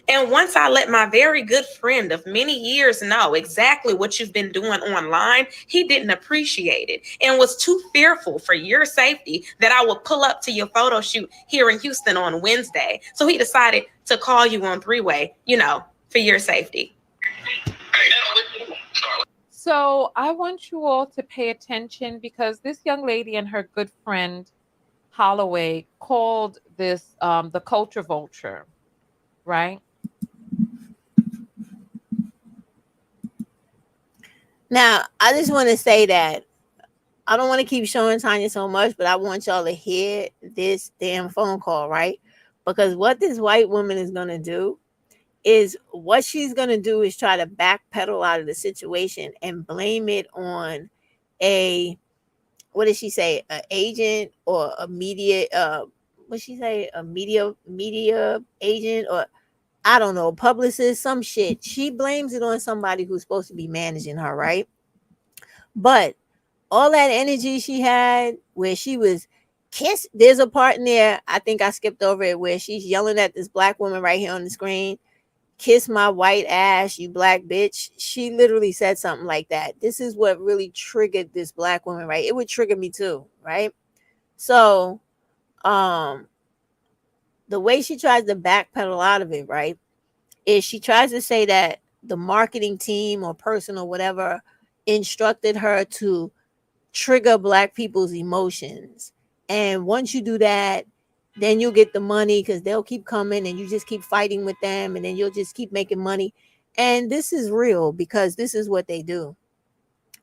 And once I let my very good friend of many years know exactly what you've been doing online, he didn't appreciate it and was too fearful for your safety that I would pull up to your photo shoot here in Houston on Wednesday. So he decided to call you on three-way, for your safety. So I want you all to pay attention because this young lady and her good friend Holloway called this the culture vulture, right? Now, I just want to say that I don't want to keep showing Tanya so much, but I want y'all to hear this damn phone call, right? Because what this white woman is going to do is what she's going to do is try to backpedal out of the situation and blame it on a, what did she say? An agent or a media, what she say? A media agent or I don't know, publicist, some shit. She blames it on somebody who's supposed to be managing her, right? But all that energy she had where she was there's a part in there, I think I skipped over it, where she's yelling at this black woman right here on the screen, kiss my white ass, you black bitch. She literally said something like that. This is what really triggered this black woman, right? It would trigger me too, right? So the way she tries to backpedal out of it, right, is she tries to say that the marketing team or person or whatever instructed her to trigger black people's emotions. And once you do that, then you'll get the money because they'll keep coming and you just keep fighting with them and then you'll just keep making money. And this is real because this is what they do.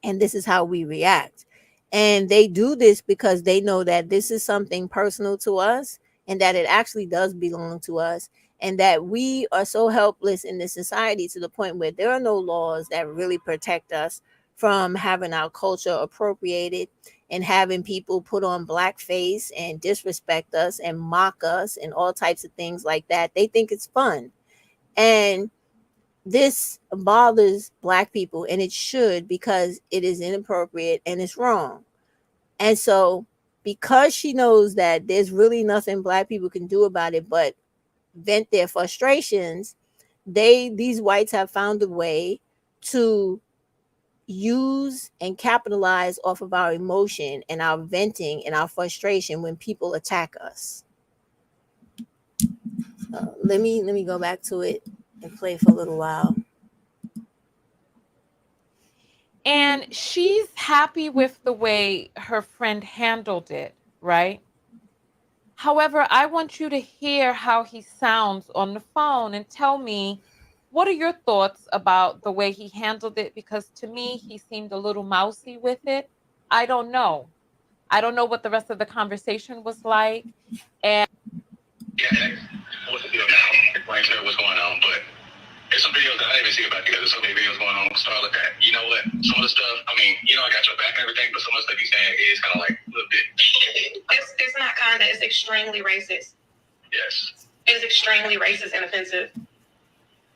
And this is how we react. And they do this because they know that this is something personal to us and that it actually does belong to us. And that we are so helpless in this society to the point where there are no laws that really protect us from having our culture appropriated and having people put on blackface and disrespect us and mock us and all types of things like that. They think it's fun. And this bothers black people, and it should, because it is inappropriate and it's wrong. And so because she knows that there's really nothing black people can do about it but vent their frustrations, these whites have found a way to use and capitalize off of our emotion and our venting and our frustration when people attack us. Let me go back to it and play for a little while. And she's happy with the way her friend handled it, right? However, I want you to hear how he sounds on the phone and tell me, what are your thoughts about the way he handled it? Because to me, he seemed a little mousy with it. I don't know. I don't know what the rest of the conversation was like. And yeah, what's the deal now? I ain't sure what's going on, but there's some videos that I didn't even see about you. There's so many videos going on with Starlet that, you know what, some of the stuff, I mean, you know, I got your back and everything, but some of the stuff he's saying is kind of like a little bit. It's not kind of, it's extremely racist. Yes. It's extremely racist and offensive.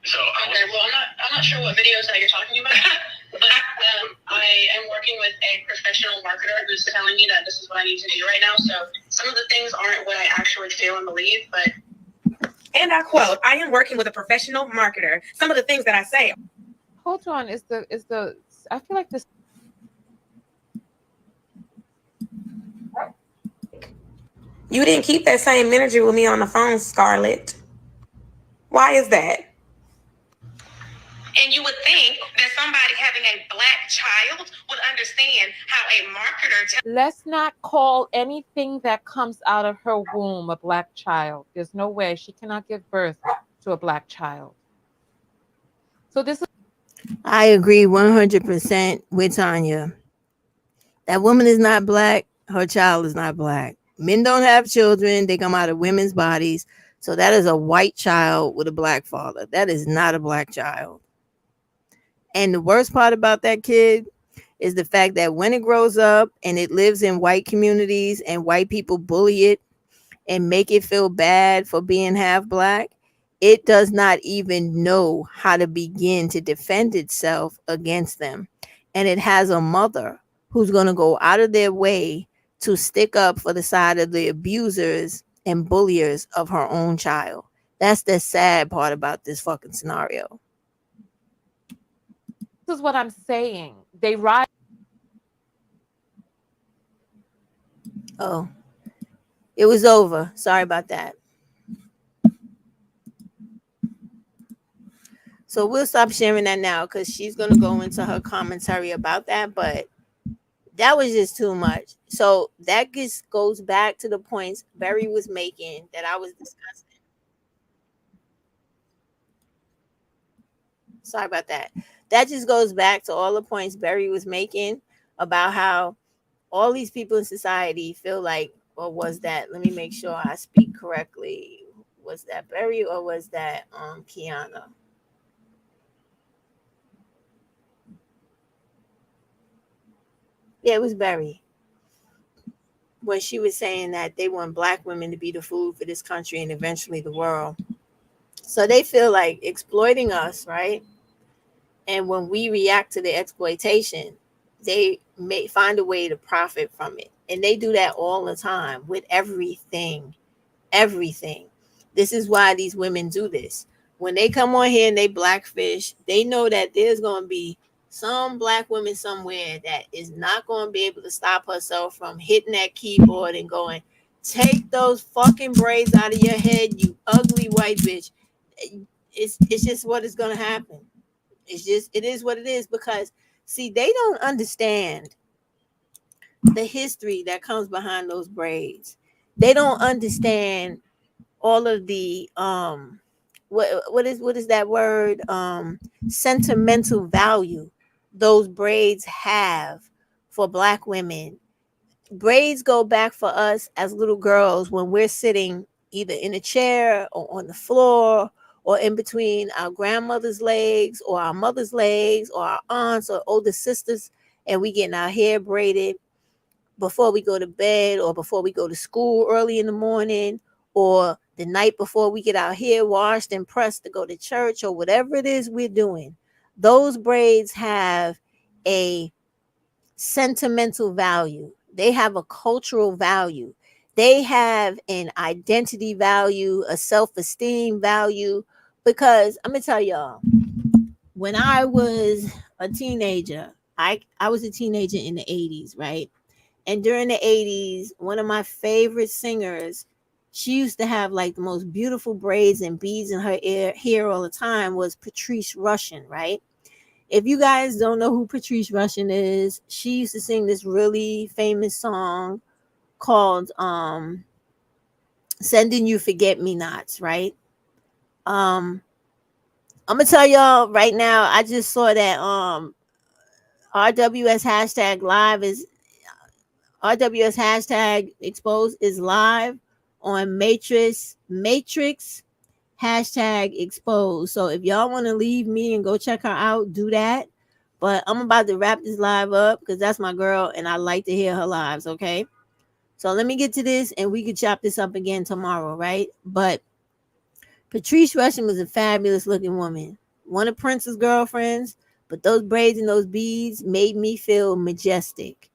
So okay, well, I'm not sure what videos that you're talking about, but I am working with a professional marketer who's telling me that this is what I need to do right now. So some of the things aren't what I actually feel and believe, but. And I quote, I am working with a professional marketer. Some of the things that I say. Hold on, is the I feel like this. You didn't keep that same energy with me on the phone, Scarlett. Why is that? And you would think that somebody having a black child would understand how a marketer. Let's not call anything that comes out of her womb a black child. There's no way. She cannot give birth to a black child. So this is. I agree 100% with Tanya. That woman is not black. Her child is not black. Men don't have children. They come out of women's bodies. So that is a white child with a black father. That is not a black child. And the worst part about that kid is the fact that when it grows up and it lives in white communities and white people bully it and make it feel bad for being half black, it does not even know how to begin to defend itself against them. And it has a mother who's going to go out of their way to stick up for the side of the abusers and bulliers of her own child. That's the sad part about this fucking scenario. This is what I'm saying. They ride. Oh, it was over. Sorry about that. So we'll stop sharing that now because she's going to go into her commentary about that. But that was just too much. So that just goes back to the points Berry was making that I was discussing. Sorry about that. That just goes back to all the points Barry was making about how all these people in society feel like, or was that, let me make sure I speak correctly. Was that Barry or was that Kiana? Yeah, it was Barry. When she was saying that they want black women to be the food for this country and eventually the world. So they feel like exploiting us, right? And when we react to the exploitation, they may find a way to profit from it. And they do that all the time with everything. Everything. This is why these women do this. When they come on here and they blackfish, they know that there's going to be some black woman somewhere that is not going to be able to stop herself from hitting that keyboard and going, take those fucking braids out of your head, you ugly white bitch. It's just what is going to happen. It is what it is, because see, they don't understand the history that comes behind those braids. They don't understand all of the what is that word, sentimental value those braids have for black women. Braids go back for us as little girls when we're sitting either in a chair or on the floor or in between our grandmother's legs or our mother's legs or our aunts or older sisters, and we getting our hair braided before we go to bed or before we go to school early in the morning or the night before we get our hair washed and pressed to go to church or whatever it is we're doing. Those braids have a sentimental value. They have a cultural value. They have an identity value, a self-esteem value. Because I'm gonna tell y'all, when I was a teenager, I was a teenager in the 80s, right? And during the 80s, one of my favorite singers, she used to have like the most beautiful braids and beads in her hair all the time, was Patrice Rushen, right? If you guys don't know who Patrice Rushen is, she used to sing this really famous song called Sending You Forget Me Nots, right? I'm gonna tell y'all right now, I just saw that RWS hashtag live is RWS hashtag exposed is live on Matrix hashtag exposed. So if y'all want to leave me and go check her out, do that. But I'm about to wrap this live up because that's my girl and I like to hear her lives. Okay. So let me get to this and we could chop this up again tomorrow, right? But Patrice Rushen was a fabulous looking woman, one of Prince's girlfriends, but those braids and those beads made me feel majestic.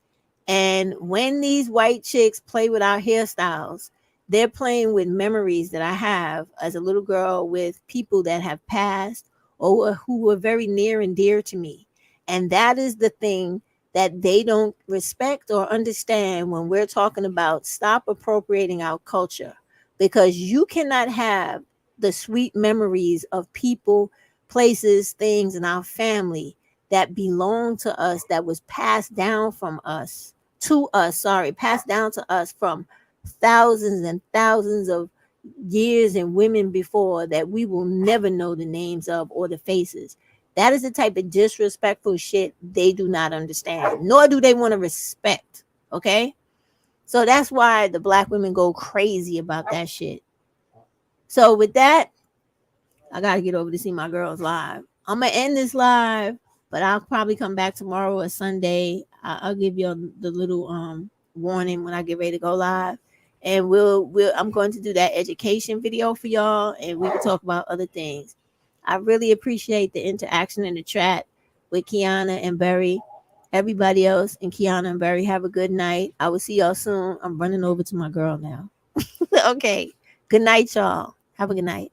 And when these white chicks play with our hairstyles, they're playing with memories that I have as a little girl with people that have passed or who were very near and dear to me. And that is the thing that they don't respect or understand when we're talking about stop appropriating our culture, because you cannot have the sweet memories of people, places, things in our family that belong to us, that was passed down from us to us, passed down to us from thousands and thousands of years and women before, that we will never know the names of or the faces. That is the type of disrespectful shit they do not understand, nor do they want to respect. Okay. So that's why the black women go crazy about that shit. So with that, I got to get over to see my girls live. I'm going to end this live, but I'll probably come back tomorrow or Sunday. I'll give you the little warning when I get ready to go live. And I'm going to do that education video for y'all, and we can talk about other things. I really appreciate the interaction in the chat with Kiana and Barry. Everybody else and Kiana and Barry, have a good night. I will see y'all soon. I'm running over to my girl now. Okay. Good night, y'all. Have a good night.